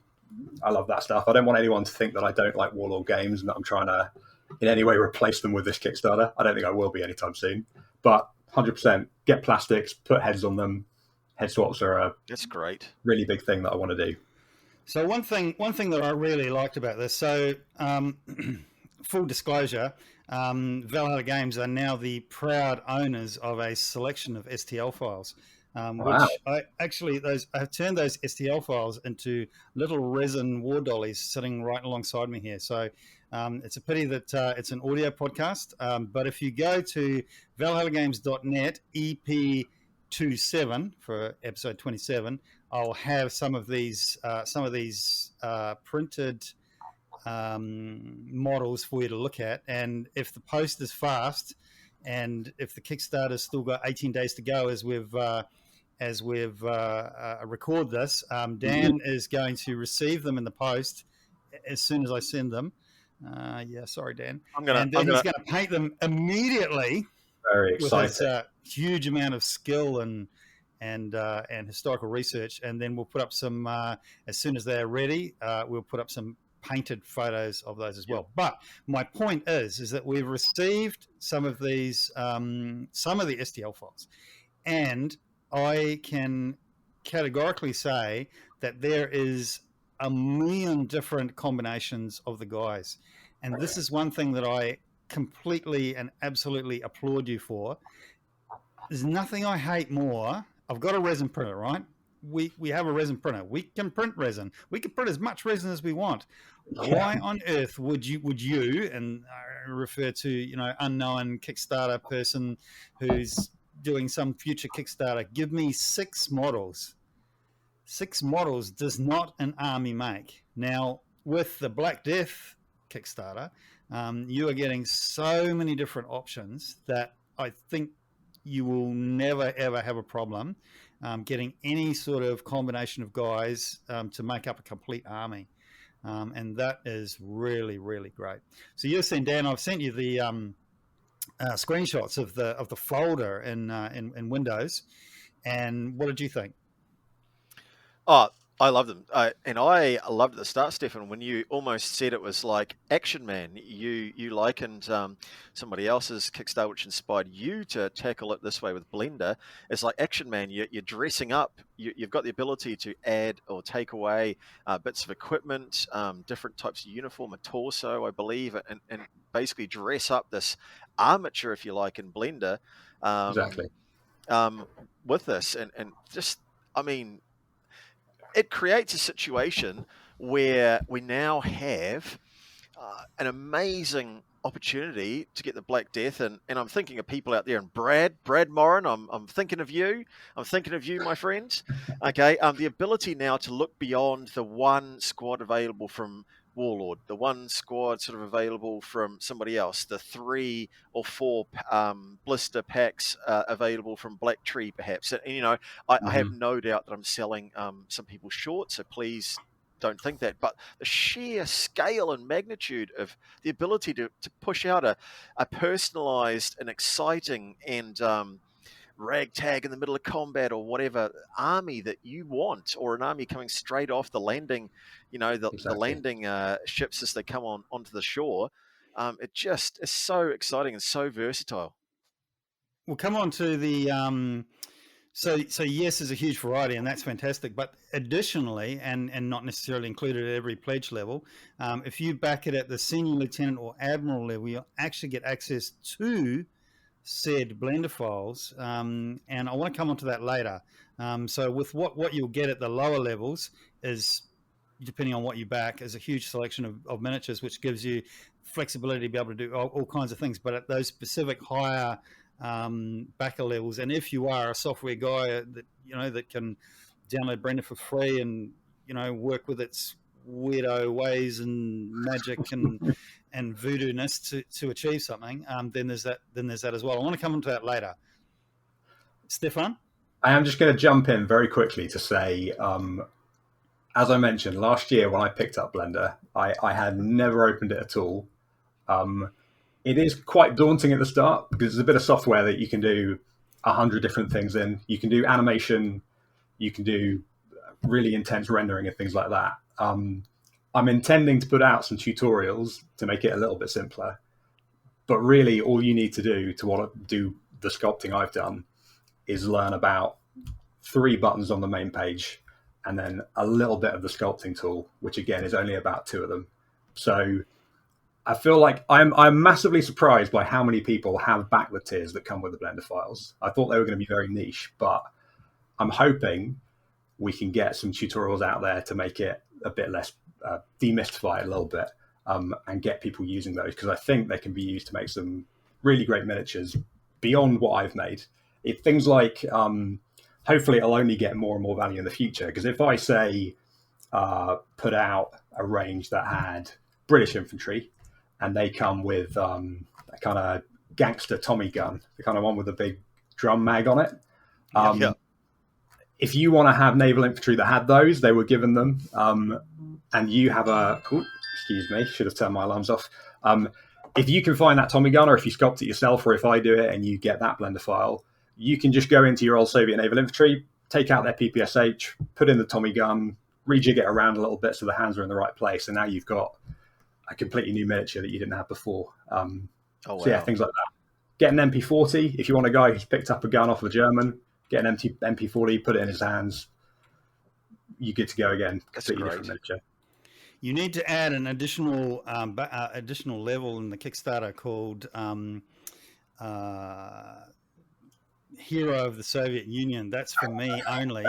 I love that stuff. I don't want anyone to think that I don't like Warlord Games and that I'm trying to in any way replace them with this Kickstarter. I don't think I will be anytime soon. But 100% get plastics, put heads on them. Head swaps are that's great. Really big thing that I want to do. So one thing that I really liked about this, so full disclosure, Valhalla Games are now the proud owners of a selection of STL files. Wow. Which I've turned those STL files into little resin war dollies sitting right alongside me here. So it's a pity that it's an audio podcast. But if you go to valhallagames.net EP27 for episode 27, I'll have some of these printed models for you to look at. And if the post is fast, and if the Kickstarter's still got 18 days to go, as we've record this, Dan is going to receive them in the post as soon as I send them. Sorry, Dan. He's going to paint them immediately. Very exciting. With this huge amount of skill and historical research, and then we'll put up some as soon as they're ready. We'll put up some painted photos of those as well. But my point is that we've received some of these, some of the STL files, and I can categorically say that there is a million different combinations of the guys, and this is one thing that I completely and absolutely applaud you for. There's nothing I hate more. I've got a resin printer, right? We have a resin printer. We can print resin. We can print as much resin as we want. Why on earth would you and I refer to unknown Kickstarter person who's doing some future Kickstarter, give me 6 models. 6 models does not an army make. Now with the Black Death Kickstarter, you are getting so many different options that I think you will never ever have a problem getting any sort of combination of guys to make up a complete army, and that is really, really great. So you're saying, Dan, I've sent you the screenshots of the folder in Windows, and what did you think? Oh, I love them, and I loved at the start, Steffan, when you almost said it was like Action Man. You likened somebody else's Kickstarter, which inspired you to tackle it this way with Blender. It's like Action Man. You're dressing up. You've got the ability to add or take away bits of equipment, different types of uniform, a torso, I believe, and basically dress up this armature, if you like, in Blender. Exactly. With this, and just, I mean, it creates a situation where we now have an amazing opportunity to get the Black Death, and I'm thinking of people out there, and Brad Morin, I'm thinking of you. I'm thinking of you, my friend. Okay, the ability now to look beyond the one squad available from Warlord, the one squad sort of available from somebody else, the 3 or 4 blister packs available from Black Tree, perhaps. And you know, I have no doubt that I'm selling some people short, so please don't think that. But the sheer scale and magnitude of the ability to push out a personalized and exciting and ragtag in the middle of combat or whatever army that you want, or an army coming straight off the landing, you know, the landing ships as they come onto the shore. It just is so exciting and so versatile. We'll come on to the so yes, there's a huge variety, and that's fantastic. But additionally, and not necessarily included at every pledge level, if you back it at the senior lieutenant or admiral level, you actually get access to said blender files, and I want to come on to that later. So with what you'll get at the lower levels is, depending on what you back, is a huge selection of miniatures, which gives you flexibility to be able to do all kinds of things. But at those specific higher backer levels, and if you are a software guy that can download Blender for free and work with its weirdo ways and magic and voodoo-ness to achieve something, then there's that as well. I want to come into that later. Steffan? I am just going to jump in very quickly to say, as I mentioned, last year when I picked up Blender, I had never opened it at all. It is quite daunting at the start because there's a bit of software that you can do 100 different things in. You can do animation, you can do really intense rendering and things like that. I'm intending to put out some tutorials to make it a little bit simpler, but really all you need to do to want to do the sculpting I've done is learn about 3 buttons on the main page and then a little bit of the sculpting tool, which again is only about 2 of them. So I feel like I'm massively surprised by how many people have backlit tiers that come with the Blender files. I thought they were going to be very niche, but I'm hoping we can get some tutorials out there to make it a bit less, demystify it a little bit, and get people using those, because I think they can be used to make some really great miniatures beyond what I've made. If things like, hopefully it'll only get more and more value in the future, because if I say put out a range that had British infantry, and they come with a kind of gangster Tommy gun, the kind of one with a big drum mag on it. If you want to have naval infantry that had those, they were given them, and you have excuse me, should have turned my alarms off. If you can find that Tommy gun, or if you sculpt it yourself, or if I do it and you get that Blender file, you can just go into your old Soviet Naval Infantry, take out their PPSH, put in the Tommy gun, rejig it around a little bit so the hands are in the right place, and now you've got a completely new miniature that you didn't have before. So yeah, things like that. Get an MP40 if you want a guy who's picked up a gun off a German. Get an MP40, put it in his hands. You're good to go again. Completely different miniature. You need to add an additional level in the Kickstarter called Hero of the Soviet Union. That's for me only,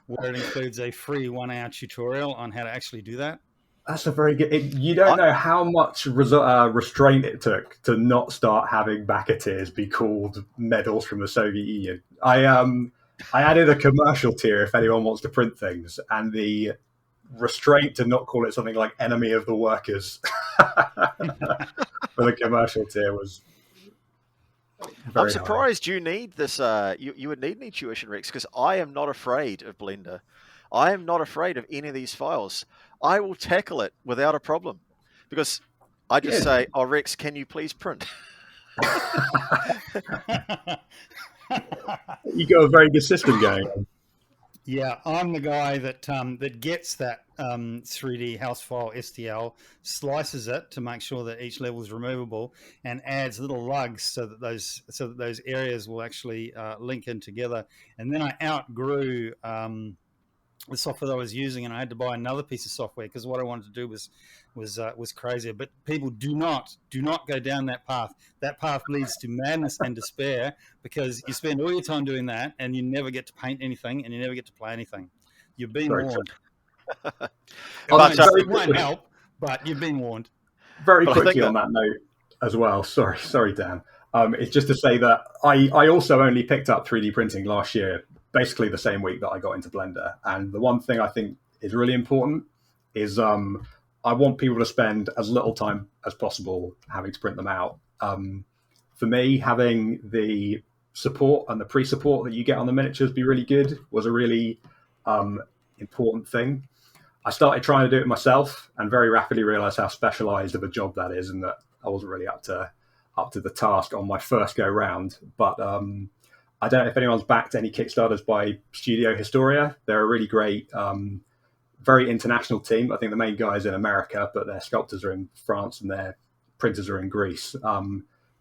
where it includes a free 1-hour tutorial on how to actually do that. That's a very good. You don't know how much restraint it took to not start having backer tiers be called medals from the Soviet Union. I added a commercial tier if anyone wants to print things, and the restraint to not call it something like enemy of the workers for the commercial tier was very I'm surprised high. You need this. You would need any tuition, Rex, because I am not afraid of Blender. I am not afraid of any of these files. I will tackle it without a problem, because I just say, "Oh, Rex, can you please print?" You got a very good system going. Yeah, I'm the guy that gets that 3D house file STL, slices it to make sure that each level is removable, and adds little lugs so that those areas will actually link in together. And then I outgrew the software that I was using, and I had to buy another piece of software because what I wanted to do was crazier. But people do not go down that path. That path leads to madness and despair, because you spend all your time doing that and you never get to paint anything and you never get to play anything. You've been warned. It won't help, but you've been warned. Very quickly on that note, as well. Sorry, Dan. It's just to say that I also only picked up 3D printing last year, basically the same week that I got into Blender. And the one thing I think is really important is I want people to spend as little time as possible having to print them out. For me, having the support and the pre-support that you get on the miniatures be really good was a really important thing. I started trying to do it myself and very rapidly realized how specialized of a job that is, and that I wasn't really up to the task on my first go round. But I don't know if anyone's backed any Kickstarters by Studio Historia. They're a really great, very international team. I think the main guy is in America, but their sculptors are in France and their printers are in Greece.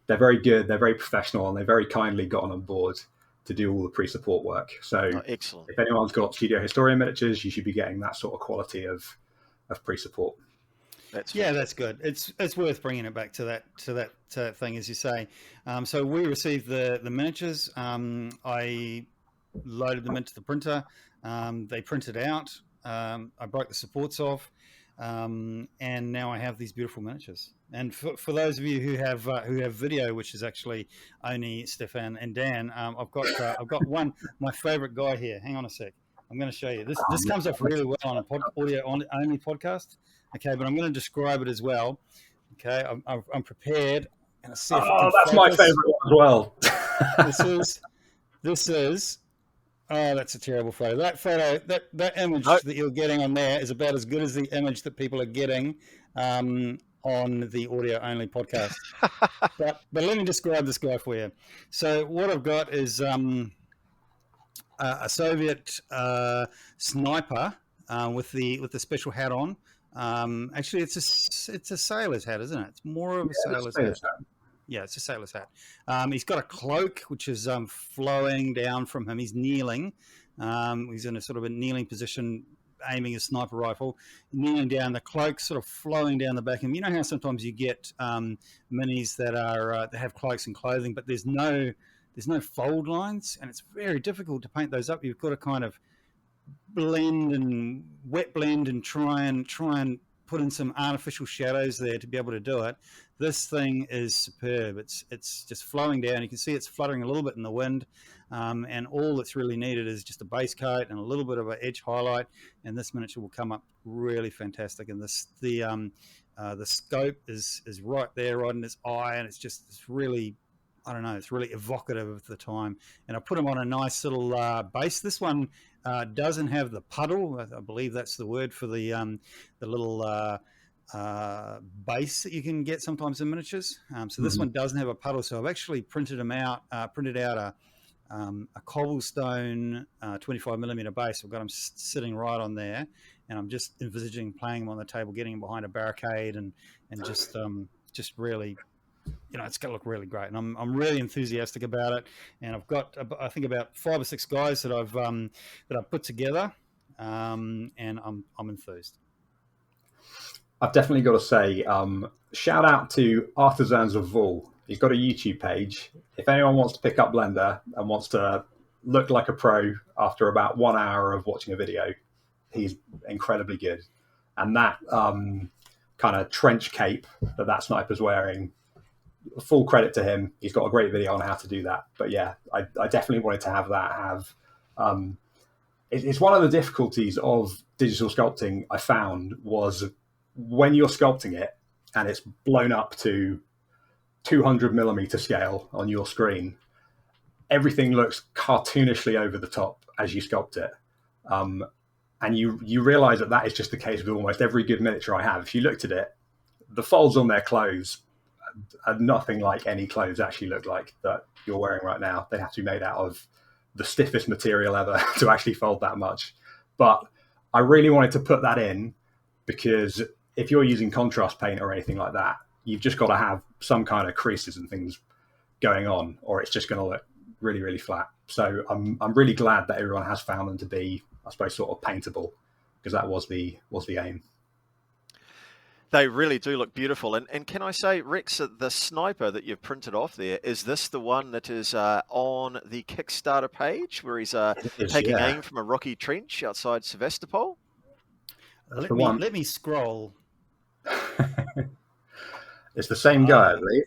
They're very good, they're very professional, and they very kindly gotten on board to do all the pre-support work. So excellent. If anyone's got Studio Historia miniatures, you should be getting that sort of quality of pre-support. That's good. It's worth bringing it back to that thing, as you say. So we received the miniatures. I loaded them into the printer. They printed out. I broke the supports off, and now I have these beautiful miniatures. And for those of you who have video, which is actually only Steffan and Dan, I've got one, my favorite guy here. Hang on a sec. I'm going to show you. This comes off really well on an audio only podcast. Okay, but I'm going to describe it as well. Okay, I'm prepared. And see if that's my favorite one as well. This is. Oh, that's a terrible photo. That image that you're getting on there is about as good as the image that people are getting on the audio only podcast. but let me describe this guy for you. So what I've got is a Soviet sniper with the special hat on. Actually, it's a sailor's hat, isn't it? It's more of a sailor's hat. Yeah, it's a sailor's hat. He's got a cloak, which is flowing down from him. He's kneeling. He's in a sort of a kneeling position, aiming a sniper rifle, kneeling down. The cloak sort of flowing down the back of him. You know how sometimes you get minis that are that have cloaks and clothing, but there's no fold lines, and it's very difficult to paint those up. You've got to kind of wet blend and try and put in some artificial shadows there to be able to do it. This thing is superb. It's just flowing down. You can see it's fluttering a little bit in the wind, and all that's really needed is just a base coat and a little bit of an edge highlight, and this miniature will come up really fantastic. And the scope is right there, right in its eye, and it's really, I don't know, it's really evocative of the time. And I put them on a nice little base. This one doesn't have the puddle. I believe that's the word for the little base that you can get sometimes in miniatures. So this one doesn't have a puddle. So I've actually printed out a cobblestone 25mm base. I've got them sitting right on there, and I'm just envisaging playing them on the table, getting them behind a barricade, and just really, it's going to look really great, and I'm really enthusiastic about it. And I've got, I think, about 5 or 6 guys that I've put together, and I'm enthused. I've definitely got to say, shout out to Artisans of Wool. He's got a YouTube page. If anyone wants to pick up Blender and wants to look like a pro after about 1 hour of watching a video, he's incredibly good. And that kind of trench cape that sniper's wearing, full credit to him. He's got a great video on how to do that. But yeah, I definitely wanted to have that. It's one of the difficulties of digital sculpting I found was when you're sculpting it and it's blown up to 200mm scale on your screen, everything looks cartoonishly over the top as you sculpt it. And you realize that is just the case with almost every good miniature I have. If you looked at it, the folds on their clothes are nothing like any clothes actually look like that you're wearing right now. They have to be made out of the stiffest material ever to actually fold that much. But I really wanted to put that in because if you're using contrast paint or anything like that, you've just got to have some kind of creases and things going on, or it's just going to look really, really flat. So I'm really glad that everyone has found them to be, I suppose, sort of paintable, because that was the aim. They really do look beautiful. And can I say, Rex, the sniper that you've printed off there, is this the one that is on the Kickstarter page where he's taking aim from a rocky trench outside Sevastopol? Let me scroll. It's the same guy, I believe.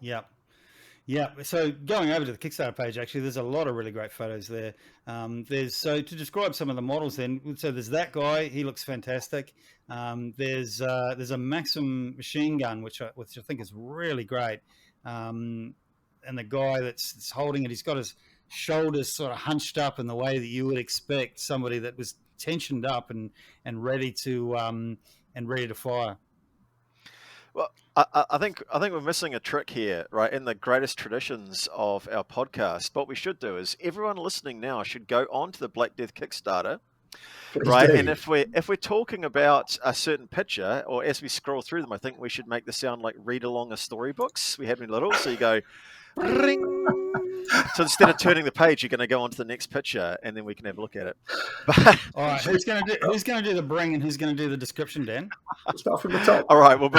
Yeah. So going over to the Kickstarter page, actually, there's a lot of really great photos there. So to describe some of the models, then, so there's that guy. He looks fantastic. There's a Maxim machine gun, which I think is really great. And the guy that's holding it, he's got his shoulders sort of hunched up in the way that you would expect somebody that was tensioned up and ready to fire. Well, I think we're missing a trick here, right? In the greatest traditions of our podcast, what we should do is everyone listening now should go on to the Black Death Kickstarter, right? And if we're talking about a certain picture, or as we scroll through them, I think we should make this sound like read along a storybooks. We have any little, so you go ring. So instead of turning the page, you're going to go on to the next picture, and then we can have a look at it. But, all right, who's going to do the bring and who's going to do the description, Dan? Start from the top. All right. Well,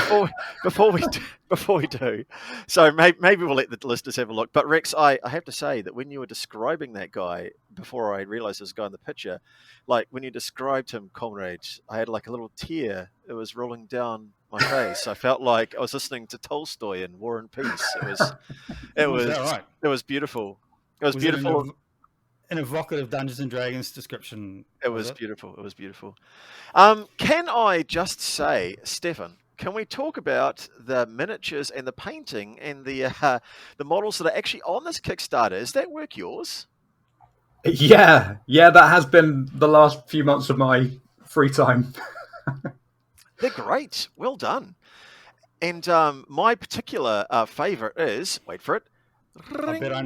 before we do, so maybe we'll let the listeners have a look. But Rex, I have to say that when you were describing that guy, before I realised this guy in the picture, like when you described him, comrade, I had like a little tear. It was rolling down my face. I felt like I was listening to Tolstoy in War and Peace. It was beautiful. It was beautiful. An evocative Dungeons and Dragons description. It was beautiful. It was beautiful. Can I just say, Steffan, can we talk about the miniatures and the painting and the models that are actually on this Kickstarter? Is that work yours? Yeah, that has been the last few months of my free time. They're great. Well done. And my particular favourite is, wait for it. I bet I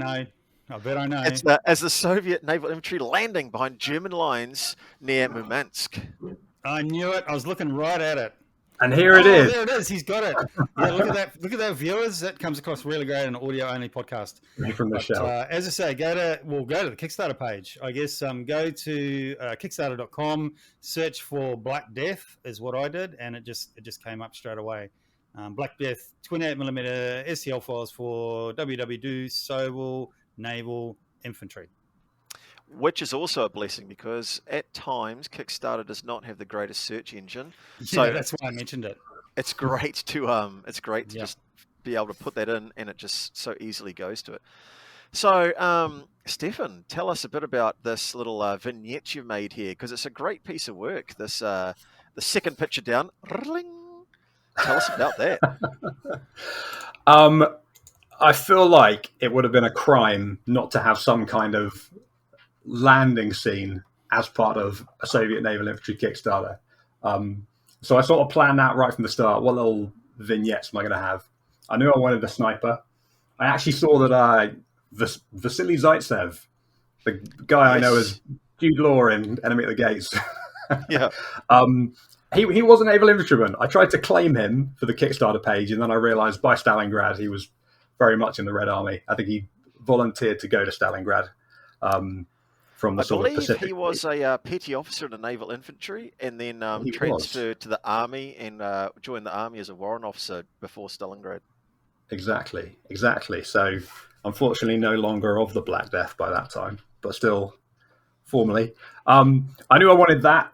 know. It's as the Soviet Naval Infantry landing behind German lines near Murmansk. I knew it. I was looking right at it. And here it is. There it is. He's got it. Yeah, look at that. Look at that, viewers. That comes across really great in an audio-only podcast. From the show. As I say, go to the Kickstarter page. I guess go to Kickstarter.com, search for Black Death is what I did, and it just came up straight away. Black Death 28mm STL files for WWII Soviet Naval Infantry. Which is also a blessing because at times Kickstarter does not have the greatest search engine. So that's why I mentioned it. It's great to just be able to put that in, and it just so easily goes to it. So, Steffan, tell us a bit about this little vignette you've made here, because it's a great piece of work. This the second picture down. Tell us about that. I feel like it would have been a crime not to have some kind of landing scene as part of a Soviet Naval Infantry Kickstarter. So I sort of planned out right from the start, what little vignettes am I going to have? I knew I wanted a sniper. I actually saw that Vasily Zaitsev, the guy I know as Jude Law in Enemy at the Gates. Yeah. He was a naval infantryman. I tried to claim him for the Kickstarter page, and then I realized by Stalingrad he was very much in the Red Army. I think he volunteered to go to Stalingrad from the sort of Pacific. I believe he was a petty officer in the naval infantry, and then transferred to the army and joined the army as a warrant officer before Stalingrad. Exactly. So, unfortunately, no longer of the Black Death by that time, but still formally. I knew I wanted that.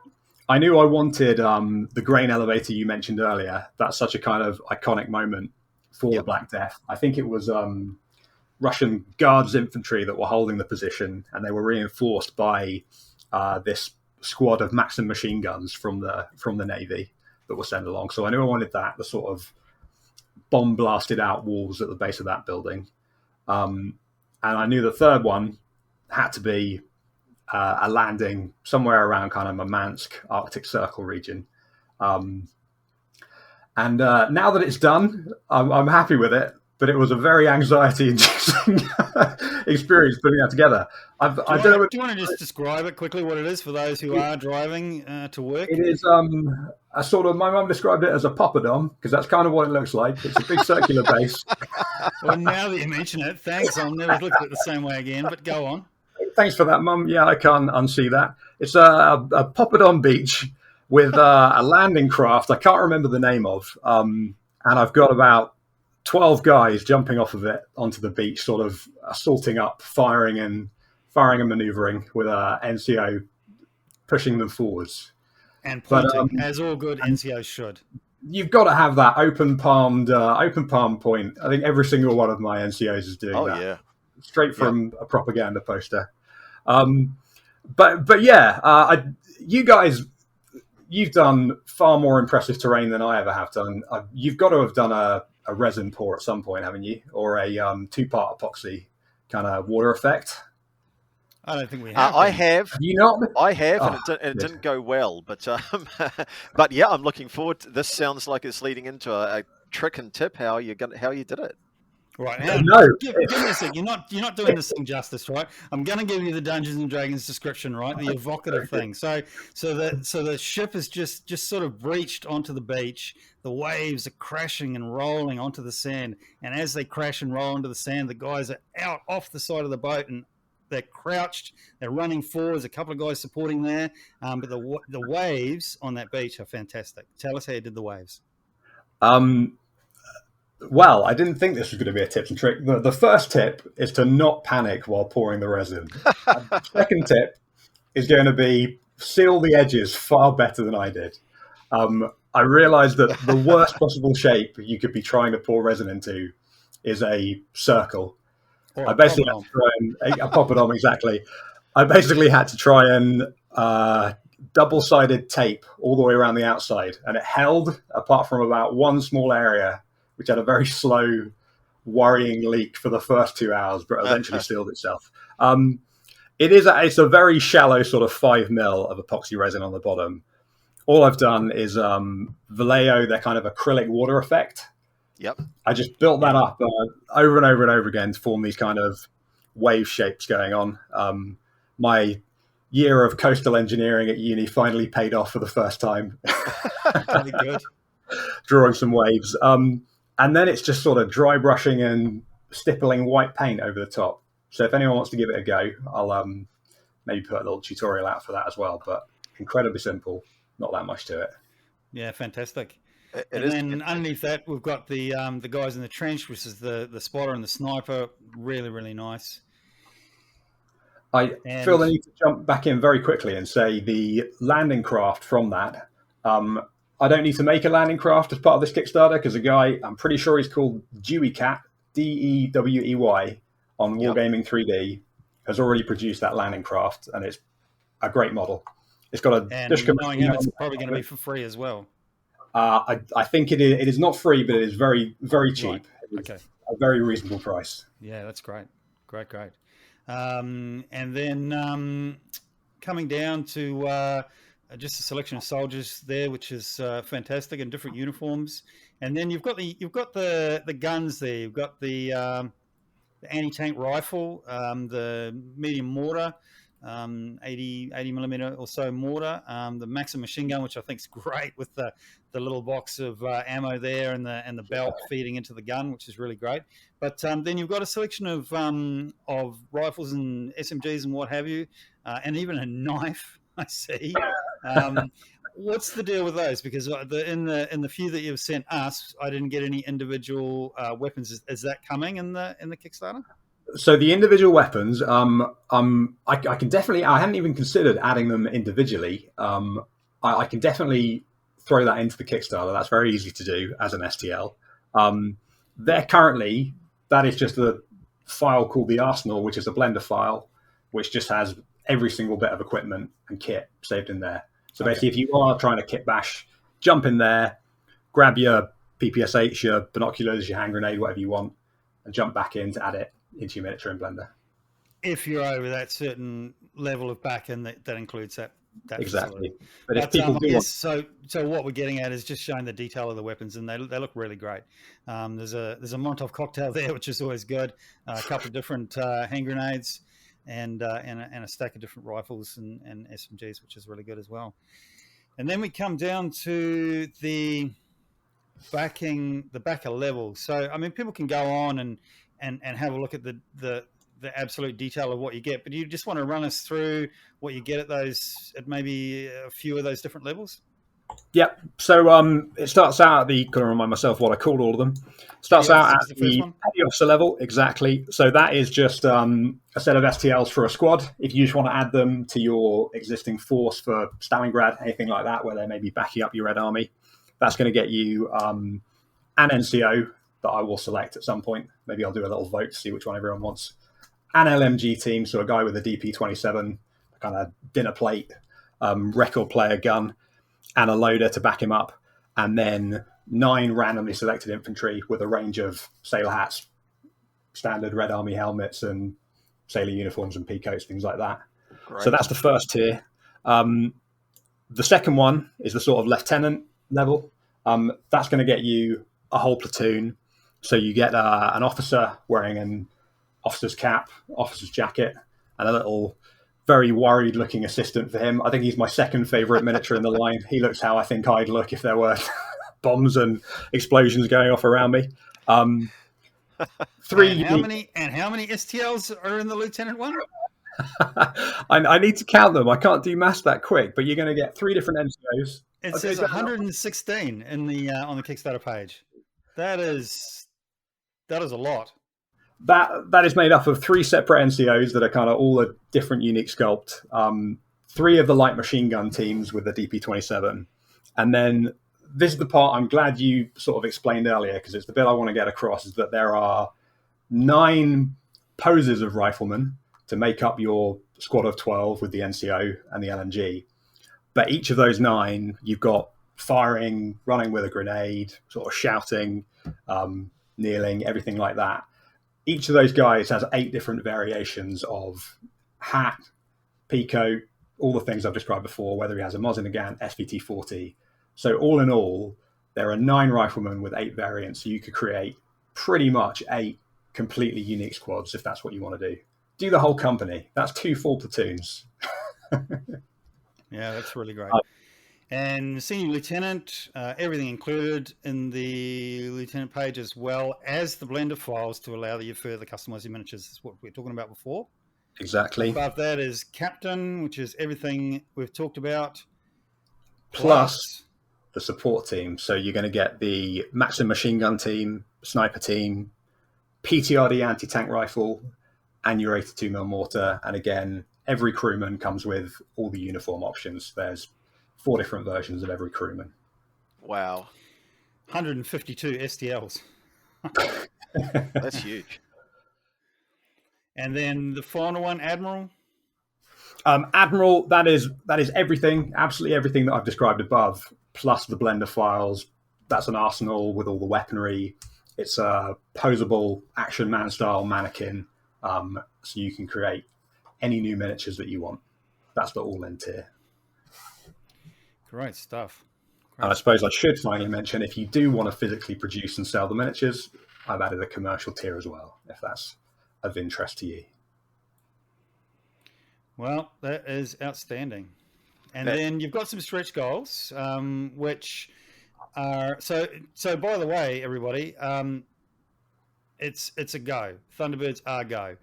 I knew I wanted the grain elevator you mentioned earlier. That's such a kind of iconic moment for the Black Death. I think it was Russian Guards infantry that were holding the position, and they were reinforced by this squad of Maxim machine guns from the Navy that were sent along. So I knew I wanted that, the sort of bomb blasted out walls at the base of that building. And I knew the third one had to be a landing somewhere around kind of Murmansk, Arctic Circle region. And now that it's done, I'm happy with it, but it was a very anxiety-inducing experience putting that together. Do you want to just describe it quickly, what it is for those who are driving to work? It is a sort of, my mum described it as a poppadom, because that's kind of what it looks like. It's a big circular base. Well, now that you mention it, thanks. I'll never look at it the same way again, but go on. Thanks for that, Mum. Yeah, I can't unsee that. It's a poppadom beach with a landing craft I can't remember the name of. And I've got about 12 guys jumping off of it onto the beach, sort of assaulting up, firing and maneuvering with NCO pushing them forwards. And pointing, as all good NCOs should. you've got to have that open palm point. I think every single one of my NCOs is doing that. Yeah. Straight from a propaganda poster. But yeah, you guys, you've done far more impressive terrain than I ever have done. You've got to have done a resin pour at some point, haven't you? Or a 2-part epoxy kind of water effect. I don't think we have. I have. Have you not? I have, Oh, and it didn't go well. But but yeah, I'm looking forward to this. Sounds like it's leading into a trick and tip how you did it. Right now, No. give me a sec. You're not doing this thing justice, right? I'm going to give you the Dungeons and Dragons description, right? The evocative thing. So the ship is just sort of breached onto the beach. The waves are crashing and rolling onto the sand, and as they crash and roll onto the sand, the guys are out off the side of the boat and they're crouched. They're running forward. There's a couple of guys supporting there, but the waves on that beach are fantastic. Tell us how you did the waves. Well, I didn't think this was going to be a tips and trick. The first tip is to not panic while pouring the resin. The second tip is going to be seal the edges far better than I did. I realized that the worst possible shape you could be trying to pour resin into is a circle. I basically had to try and a poppadom, exactly. I basically had to try and double-sided tape all the way around the outside, and it held apart from about one small area which had a very slow, worrying leak for the first 2 hours, but eventually sealed itself. It's a very shallow sort of 5 mil of epoxy resin on the bottom. All I've done is Vallejo, their kind of acrylic water effect. Yep. I just built that up over and over and over again to form these kind of wave shapes going on. My year of coastal engineering at uni finally paid off for the first time. Very good. Drawing some waves. And then it's just sort of dry brushing and stippling white paint over the top. So if anyone wants to give it a go, I'll maybe put a little tutorial out for that as well. But incredibly simple, not that much to it. Yeah, fantastic. And then underneath that, we've got the guys in the trench, which is the spotter and the sniper. Really, really nice. I feel the need to jump back in very quickly and say the landing craft from that. I don't need to make a landing craft as part of this Kickstarter because a guy, I'm pretty sure he's called Dewey Cat, DEWEY, on Wargaming 3D, has already produced that landing craft, and it's a great model. It's got a knowing him, it's probably going to be for free as well. I think it is not free, but it is very, very cheap. Right. Okay. A very reasonable price. Yeah, that's great. Great. And then coming down to just a selection of soldiers there, which is fantastic, in different uniforms. And then you've got the guns there. You've got the anti-tank rifle, the medium mortar, 80 millimeter or so mortar, the Maxim machine gun, which I think is great with the little box of ammo there and the belt feeding into the gun, which is really great. But then you've got a selection of rifles and SMGs and what have you, and even a knife. I see. What's the deal with those? Because in the few that you've sent us, I didn't get any individual weapons. Is that coming in the Kickstarter? So the individual weapons, I can definitely. I hadn't even considered adding them individually. I can definitely throw that into the Kickstarter. That's very easy to do as an STL. They're currently, that is just a file called the Arsenal, which is a Blender file, which just has every single bit of equipment and kit saved in there. So basically, if you are trying to kit bash, jump in there, grab your PPSH, your binoculars, your hand grenade, whatever you want, and jump back in to add it into your miniature in Blender. If you're over that certain level of back-end, that includes that exactly. Facility. But if people do want... so what we're getting at is just showing the detail of the weapons, and they look really great. There's a Molotov cocktail there, which is always good. A couple of different hand grenades, and a stack of different rifles and SMGs, which is really good as well. And then we come down to the backer level. So I mean, people can go on and have a look at the absolute detail of what you get, but you just want to run us through what you get at maybe a few of those different levels. Yep. So it starts out at the, got to remind myself what I called all of them. Starts out at the petty officer level, exactly. So that is just a set of STLs for a squad. If you just want to add them to your existing force for Stalingrad, anything like that, where they may be backing up your Red Army, That's going to get you an NCO that I will select at some point. Maybe I'll do a little vote to see which one everyone wants. An LMG team, so a guy with a DP27, kind of dinner plate, record player gun, and a loader to back him up. And then 9 randomly selected infantry with a range of sailor hats, standard Red Army helmets, and sailor uniforms and peacoats, things like that. Great. So that's the first tier. The second one is the sort of lieutenant level. That's going to get you a whole platoon. So you get an officer wearing an officer's cap, officer's jacket, and a little very worried looking assistant for him. I think he's my second favorite miniature in the line. He looks how I think I'd look if there were bombs and explosions going off around me. Three. How many STLs are in the lieutenant one? I need to count them. I can't do maths that quick, but you're going to get 3 different NCOs. It says 116 in the on the Kickstarter page. That is a lot. That is made up of 3 separate NCOs that are kind of all a different unique sculpt. 3 of the light machine gun teams with the DP27. And then this is the part I'm glad you sort of explained earlier, because it's the bit I want to get across, is that there are 9 poses of riflemen to make up your squad of 12 with the NCO and the LMG. But each of those 9, you've got firing, running with a grenade, sort of shouting, kneeling, everything like that. Each of those guys has 8 different variations of hat, peacoat, all the things I've described before, whether he has a Mosin Nagant, SVT-40. So all in all, there are 9 riflemen with 8 variants. So you could create pretty much 8 completely unique squads if that's what you want to do. Do the whole company. That's 2 full platoons. Yeah, that's really great. And senior lieutenant, everything included in the lieutenant page, as well as the blender files to allow you further customize your miniatures. That's what we were talking about before. Exactly. Above that is captain, which is everything we've talked about. Plus the support team. So you're going to get the Maxim machine gun team, sniper team, PTRD anti-tank rifle, and your 82mm mortar. And again, every crewman comes with all the uniform options. There's 4 different versions of every crewman. Wow. 152 STLs. That's huge. And then the final one, Admiral. Admiral, that is everything, absolutely everything that I've described above, plus the blender files. That's an arsenal with all the weaponry. It's a posable action man style mannequin, so you can create any new miniatures that you want. That's the all-in tier. Great stuff. And I suppose I should finally mention, if you do want to physically produce and sell the miniatures, I've added a commercial tier as well, if that's of interest to you. Well, that is outstanding. And then you've got some stretch goals, which are so. By the way, everybody, it's a go. Thunderbirds are go.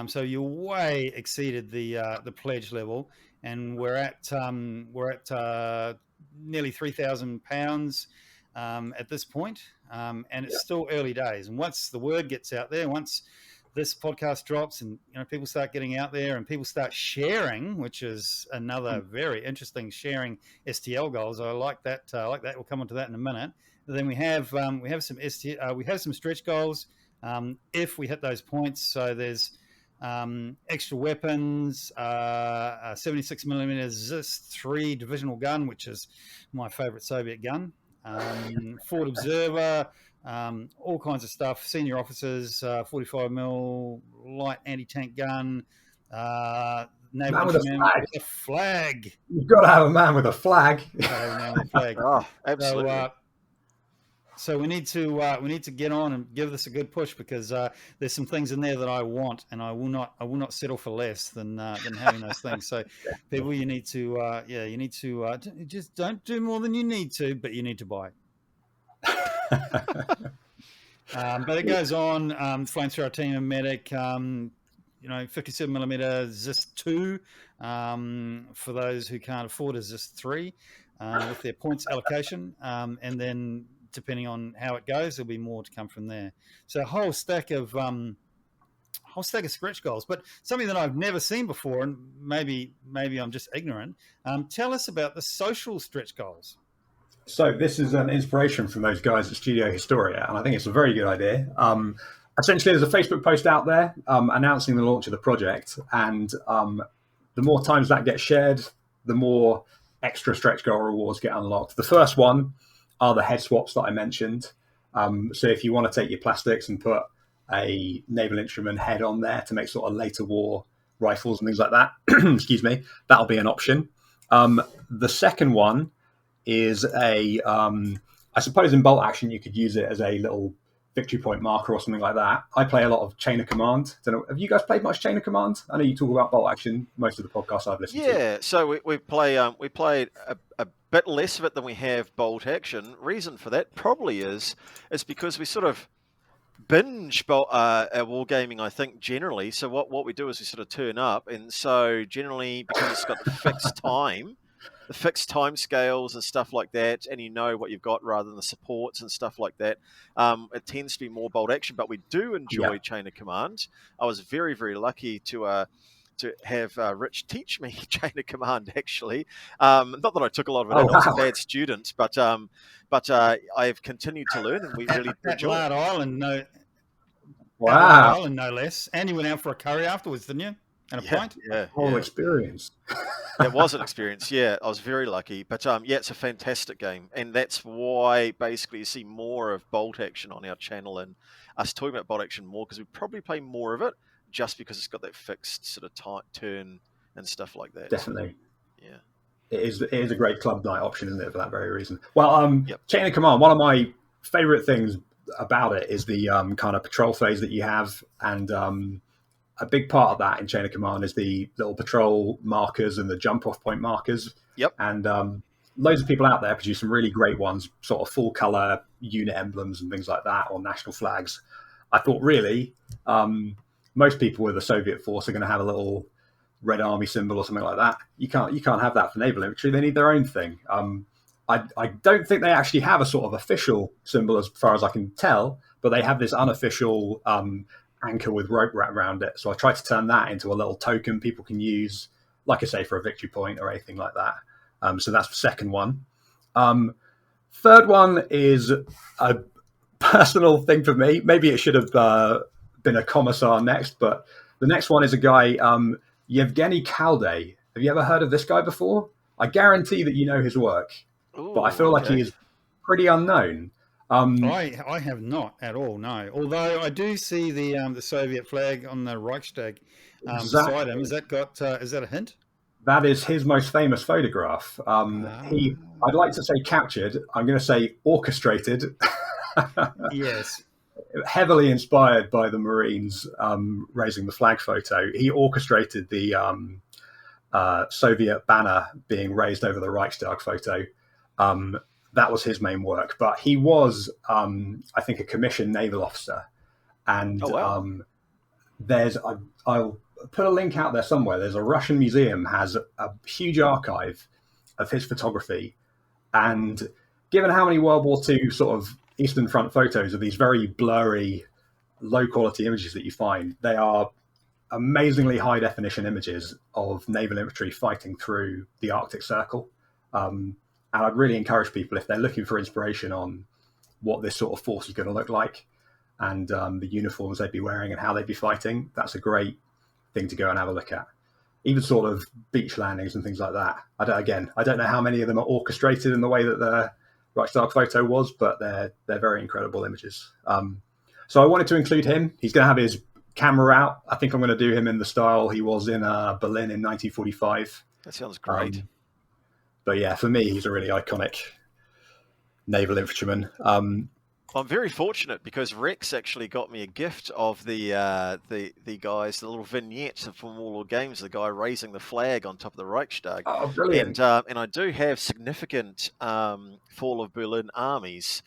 So you way exceeded the pledge level, and we're at nearly £3,000 at this point, and it's still early days. And once the word gets out there, once this podcast drops, and people start getting out there, and people start sharing, which is another very interesting sharing STL goals. I like that. We'll come on to that in a minute. But then we have some stretch goals if we hit those points. So there's extra weapons, 76mm ZIS 3 divisional gun, which is my favorite Soviet gun, Ford Observer, all kinds of stuff, senior officers, 45mm light anti-tank gun, naval with a flag. You've got to have a man with a flag. Oh, absolutely. So we need to get on and give this a good push, because there's some things in there that I want, and I will not settle for less than having those things. So people, you need to just don't do more than you need to, but you need to buy. But it goes on. Flamethrower team and medic. 57mm ZIS 2 for those who can't afford a ZIS 3 with their points allocation, and then, depending on how it goes, there'll be more to come from there. So a whole stack of stretch goals, but something that I've never seen before, and maybe I'm just ignorant. Tell us about the social stretch goals. So this is an inspiration from those guys at Studio Historia, and I think it's a very good idea. Essentially, there's a Facebook post out there announcing the launch of the project, and the more times that gets shared, the more extra stretch goal rewards get unlocked. The first one are the head swaps that I mentioned. So if you want to take your plastics and put a naval instrument head on there to make sort of later war rifles and things like that, excuse me, that'll be an option. The second one is I suppose in bolt action you could use it as a little victory point marker or something like that. I play a lot of Chain of Command. Don't know, have you guys played much Chain of Command? I know you talk about bolt action most of the podcasts I've listened to. Yeah, so we played a bit less of it than we have bolt action. Reason for that probably is because we sort of binge wargaming, I think, generally. So what we do is we sort of turn up, and so generally because it's got the fixed time scales and stuff like that, and you know what you've got rather than the supports and stuff like that, it tends to be more bolt action, but we do enjoy Chain of Command. I was very, very lucky to have Rich teach me Chain of Command, actually. Not that I took a lot of it in, I was a bad student, but I've continued to learn, and we really enjoy Lard it. Island, Wow. Island, no less. And you went out for a curry afterwards, didn't you? And a pint? Yeah, Whole experience. It was an experience, yeah. I was very lucky. But yeah, it's a fantastic game. And that's why basically you see more of bolt action on our channel and us talking about bolt action more, because we probably play more of it just because it's got that fixed sort of tight turn and stuff like that. Definitely. Yeah. It is a great club night option, isn't it, for that very reason? Well, Chain of Command, one of my favorite things about it is the kind of patrol phase that you have, and a big part of that in Chain of Command is the little patrol markers and the jump off point markers. Yep. And loads of people out there produce some really great ones, sort of full color unit emblems and things like that, or national flags. I thought really most people with a Soviet force are going to have a little Red Army symbol or something like that. You can't have that for naval infantry. They need their own thing. I don't think they actually have a sort of official symbol as far as I can tell, but they have this unofficial anchor with rope wrapped around it. So I tried to turn that into a little token people can use, like I say, for a victory point or anything like that. So that's the second one. Third one is a personal thing for me. Maybe it should have been a commissar next, but the next one is a guy, Yevgeny Kalday. Have you ever heard of this guy before? I guarantee that you know his work, but I feel like he is pretty unknown. I have not at all, no. Although I do see the Soviet flag on the Reichstag beside him. Is that a hint? That is his most famous photograph. I'd like to say captured. I'm going to say orchestrated. Yes. Heavily inspired by the Marines raising the flag photo. He orchestrated the Soviet banner being raised over the Reichstag photo. That was his main work, but he was, I think, a commissioned naval officer. And I'll put a link out there somewhere. There's a Russian museum has a huge archive of his photography. And given how many World War II sort of Eastern Front photos of these very blurry, low-quality images that you find, they are amazingly high-definition images of naval infantry fighting through the Arctic Circle. And I'd really encourage people, if they're looking for inspiration on what this sort of force is going to look like and the uniforms they'd be wearing and how they'd be fighting, that's a great thing to go and have a look at. Even sort of beach landings and things like that. I don't know how many of them are orchestrated in the way that the Reichstag photo was, but they're very incredible images. So I wanted to include him. He's going to have his camera out. I think I'm going to do him in the style he was in Berlin in 1945. That sounds great. But yeah, for me, he's a really iconic naval infantryman. I'm very fortunate because Rex actually got me a gift of the guys, the little vignette from Warlord Games, the guy raising the flag on top of the Reichstag. Oh, brilliant! And I do have significant Fall of Berlin armies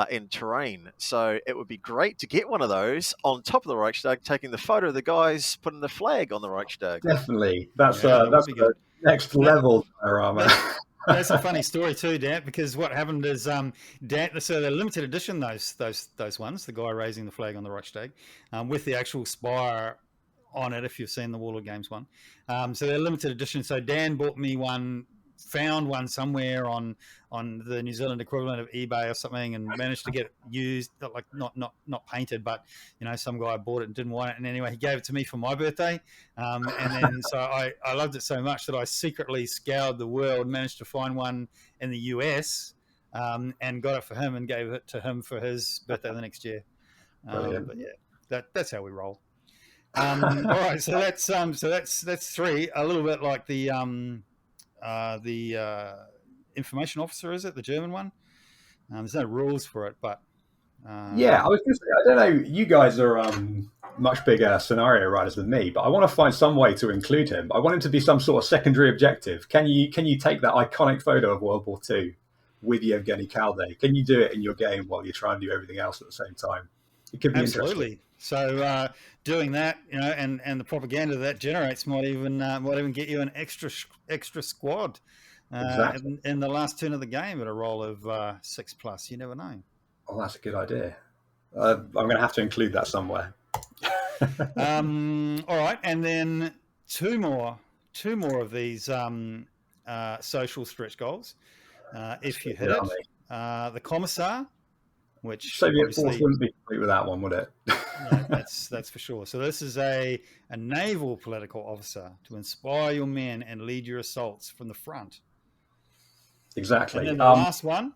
in terrain, so it would be great to get one of those on top of the Reichstag, taking the photo of the guys putting the flag on the Reichstag. Definitely, that's the next level diorama. That's a funny story too, Dan, because what happened is so the limited edition, those ones, the guy raising the flag on the Reichstag, with the actual spire on it, if you've seen the Warlord Games one. So they're limited edition. So Dan bought me one found one somewhere on the New Zealand equivalent of eBay or something, and managed to get it used, like not painted, but some guy bought it and didn't want it, and anyway he gave it to me for my birthday, and then so I loved it so much that I secretly scoured the world, managed to find one in the US, and got it for him and gave it to him for his birthday the next year. But yeah, that's how we roll. All right, so that's three. A little bit like the information officer, is it the German one? There's no rules for it, but yeah, I was going to say, I don't know. You guys are much bigger scenario writers than me, but I want to find some way to include him. I want him to be some sort of secondary objective. Can you take that iconic photo of World War II with Yevgeny Kalday? Can you do it in your game while you're trying to do everything else at the same time? It could be absolutely. So doing that, and the propaganda that generates might even get you an extra squad exactly. in the last turn of the game at a roll of 6+. You never know. Oh, that's a good idea. I'm going to have to include that somewhere. All right, and then two more of these social stretch goals. If you hit it, the Commissar, which Soviet force wouldn't be complete with that one, would it? Yeah, that's for sure. So this is a naval political officer to inspire your men and lead your assaults from the front. Exactly. And then the last one.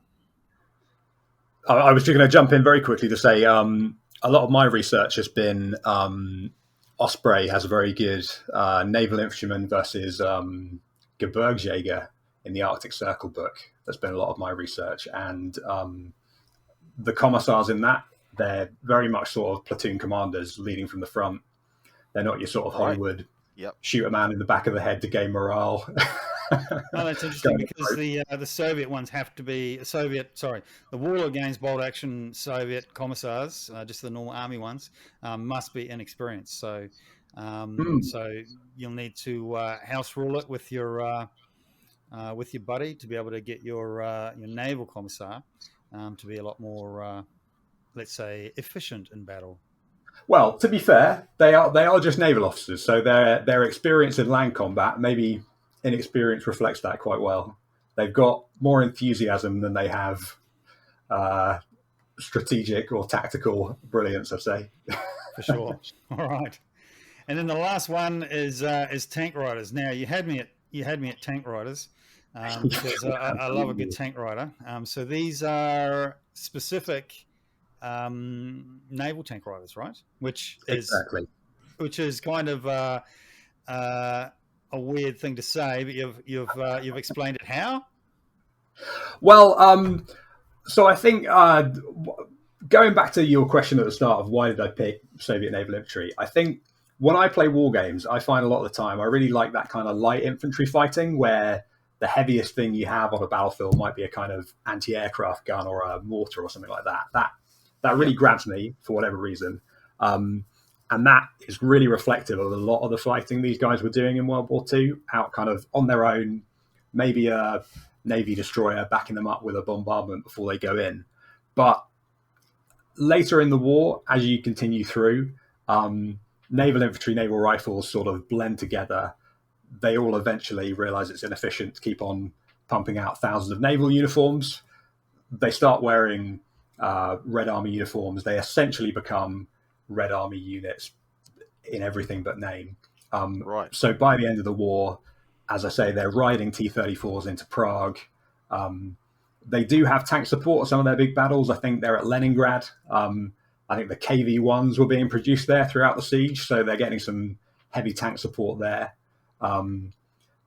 I was just going to jump in very quickly to say a lot of my research has been Osprey has a very good naval infantryman versus Gebirgsjäger in the Arctic Circle book. That's been a lot of my research, and the commissars in that, they're very much sort of platoon commanders leading from the front. They're not your sort of Hollywood shoot a man in the back of the head to gain morale. No, that's interesting because the Soviet ones have to be the Warlord Games bolt action Soviet commissars, just the normal army ones, must be inexperienced. So, so you'll need to house rule it with your buddy to be able to get your naval commissar to be a lot more, let's say, efficient in battle. Well, to be fair, they are just naval officers, so their experience in land combat, maybe inexperience reflects that quite well. They've got more enthusiasm than they have strategic or tactical brilliance, I'd say. For sure. All right, and then the last one is tank riders. Now you had me at tank riders. Because I love a good tank rider. So these are specific naval tank riders, right? Which is kind of a weird thing to say, but you've explained it. How? Well, so I think going back to your question at the start of why did I pick Soviet Naval Infantry, I think when I play war games, I find a lot of the time I really like that kind of light infantry fighting where the heaviest thing you have on a battlefield might be a kind of anti-aircraft gun or a mortar or something like that. That really grabs me for whatever reason. And that is really reflective of a lot of the fighting these guys were doing in World War II, out kind of on their own, maybe a Navy destroyer backing them up with a bombardment before they go in. But later in the war, as you continue through, naval infantry, naval rifles sort of blend together. They all eventually realize it's inefficient to keep on pumping out thousands of naval uniforms. They start wearing Red Army uniforms. They essentially become Red Army units in everything but name. So by the end of the war, as I say, they're riding T-34s into Prague. They do have tank support at some of their big battles. I think they're at Leningrad. I think the KV-1s were being produced there throughout the siege, so they're getting some heavy tank support there.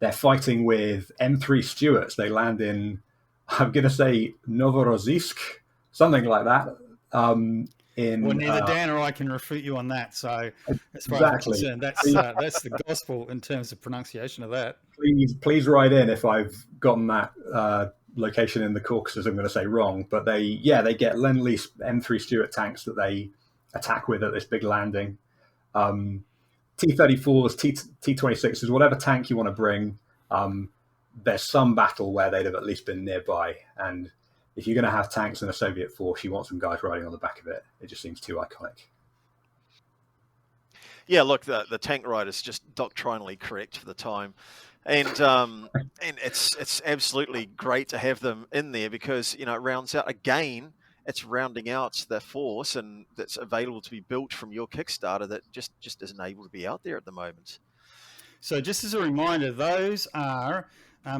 They're fighting with M3 Stuarts. They land in, I'm going to say, Novorossiysk, something like that. Neither Dan or I can refute you on that. So as far as I'm concerned, that's the gospel in terms of pronunciation of that. Please write in if I've gotten that location in the Caucasus I'm going to say wrong. But they get Lend-Lease M3 Stuart tanks that they attack with at this big landing. T-34s, T-26s, whatever tank you want to bring, there's some battle where they'd have at least been nearby. And if you're going to have tanks in a Soviet force, you want some guys riding on the back of it. It just seems too iconic. Yeah, look, the tank rider's just doctrinally correct for the time. And it's absolutely great to have them in there because it rounds out again. It's rounding out the force and that's available to be built from your Kickstarter that just isn't able to be out there at the moment. So just as a reminder, those are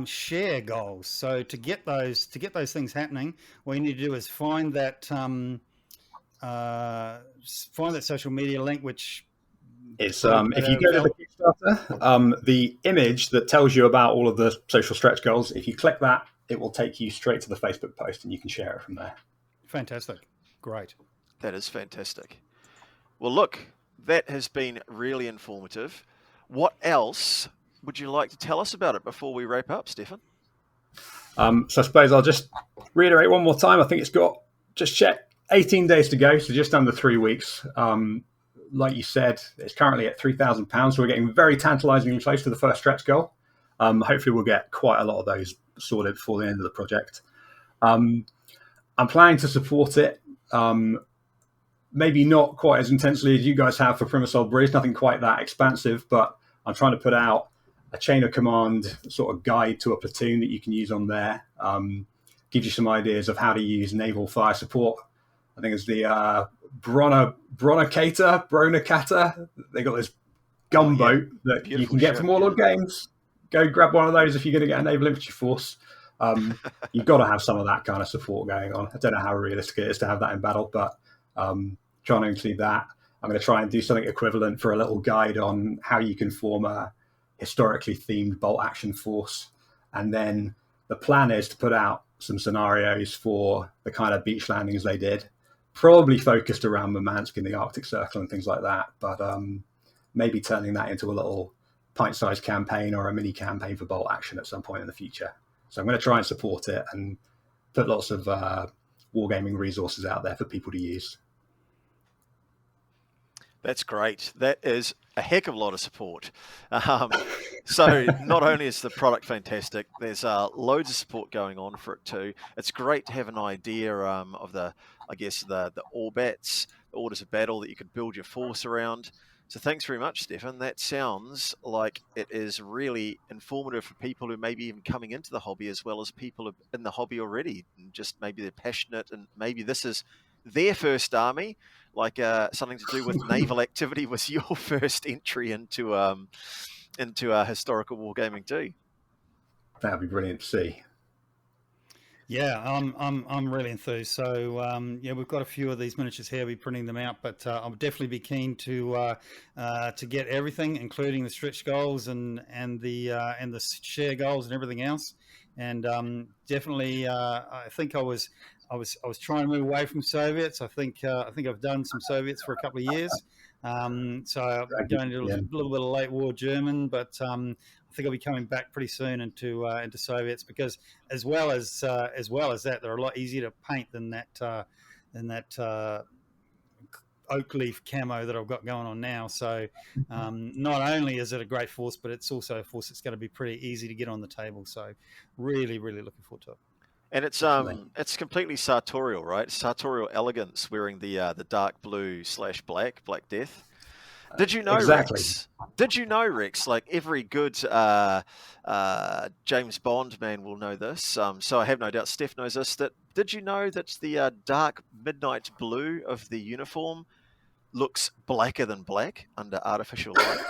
share goals. So to get those things happening, what you need to do is find that social media link, which it's if you go to the Kickstarter, the image that tells you about all of the social stretch goals, if you click that, it will take you straight to the Facebook post and you can share it from there. Fantastic. Great. That is fantastic. Well, look, that has been really informative. What else would you like to tell us about it before we wrap up, Steffan? So I suppose I'll just reiterate one more time. I think it's got, just check, 18 days to go, so just under 3 weeks. Like you said, it's currently at £3,000, so we're getting very tantalisingly close to the first stretch goal. Hopefully we'll get quite a lot of those sorted before the end of the project. I'm planning to support it, maybe not quite as intensely as you guys have for Primasoul Breeze, nothing quite that expansive, but I'm trying to put out a chain of command sort of guide to a platoon that you can use on there. Gives you some ideas of how to use naval fire support. I think it's the Bronacata. They got this gunboat that you can get from Warlord Games. Go grab one of those if you're going to get a naval infantry force. You've got to have some of that kind of support going on. I don't know how realistic it is to have that in battle, but trying to include that. I'm going to try and do something equivalent for a little guide on how you can form a historically themed bolt action force. And then the plan is to put out some scenarios for the kind of beach landings they did, probably focused around Murmansk in the Arctic Circle and things like that, but maybe turning that into a little pint-sized campaign or a mini campaign for bolt action at some point in the future. So I'm going to try and support it and put lots of wargaming resources out there for people to use. That's great. That is a heck of a lot of support. So not only is the product fantastic, there's loads of support going on for it too. It's great to have an idea of the ORBATs, the orders of battle that you could build your force around. So thanks very much, Steffan. That sounds like it is really informative for people who may be even coming into the hobby as well as people in the hobby already. And just maybe they're passionate and maybe this is their first army, like something to do with naval activity was your first entry into historical wargaming too. That'd be brilliant to see. Yeah, I'm really enthused. So we've got a few of these miniatures here. We'll be printing them out, but I'll definitely be keen to get everything, including the stretch goals and the share goals and everything else. And definitely, I think I was trying to move away from Soviets. I think I've done some Soviets for a couple of years. So I'm going to a little bit of late war German, but I think I'll be coming back pretty soon into Soviets because as well as that, they're a lot easier to paint than that oak leaf camo that I've got going on now. So not only is it a great force, but it's also a force that's going to be pretty easy to get on the table. So really, really looking forward to it. And it's completely sartorial, right? Sartorial elegance, wearing the dark blue / black Death. Did you know, exactly. Rex? Did you know, Rex? Like every good James Bond man will know this. So I have no doubt Steph knows this. Did you know that the dark midnight blue of the uniform looks blacker than black under artificial light?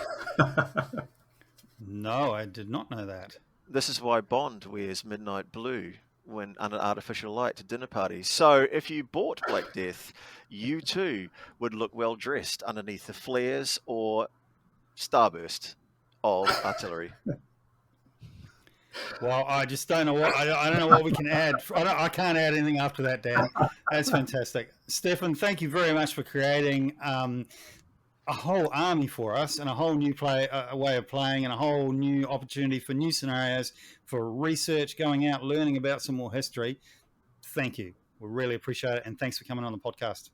No, I did not know that. This is why Bond wears midnight blue when under artificial light to dinner parties. So if you bought Black Death, you too would look well dressed underneath the flares or starburst of artillery. Well, I just don't know what I don't know what we can add. I can't add anything after that, Dan. That's fantastic, Steffan. Thank you very much for creating a whole army for us and a whole new way of playing and a whole new opportunity for new scenarios, for research, going out, learning about some more history. Thank you. We really appreciate it. And thanks for coming on the podcast.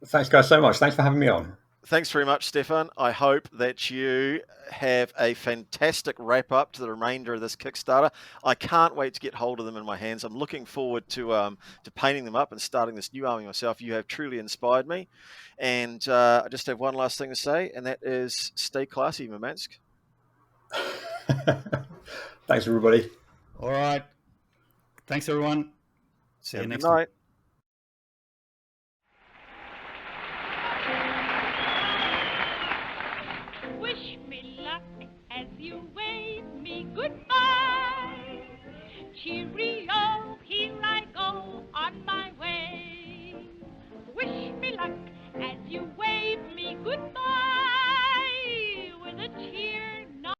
Thanks, guys, so much. Thanks for having me on. Thanks very much, Steffan. I hope that you have a fantastic wrap up to the remainder of this Kickstarter. I can't wait to get hold of them in my hands. I'm looking forward to painting them up and starting this new army myself. You have truly inspired me. And I just have one last thing to say, and that is stay classy, Murmansk. Thanks, everybody. All right. Thanks, everyone. See you Have a next good time. night.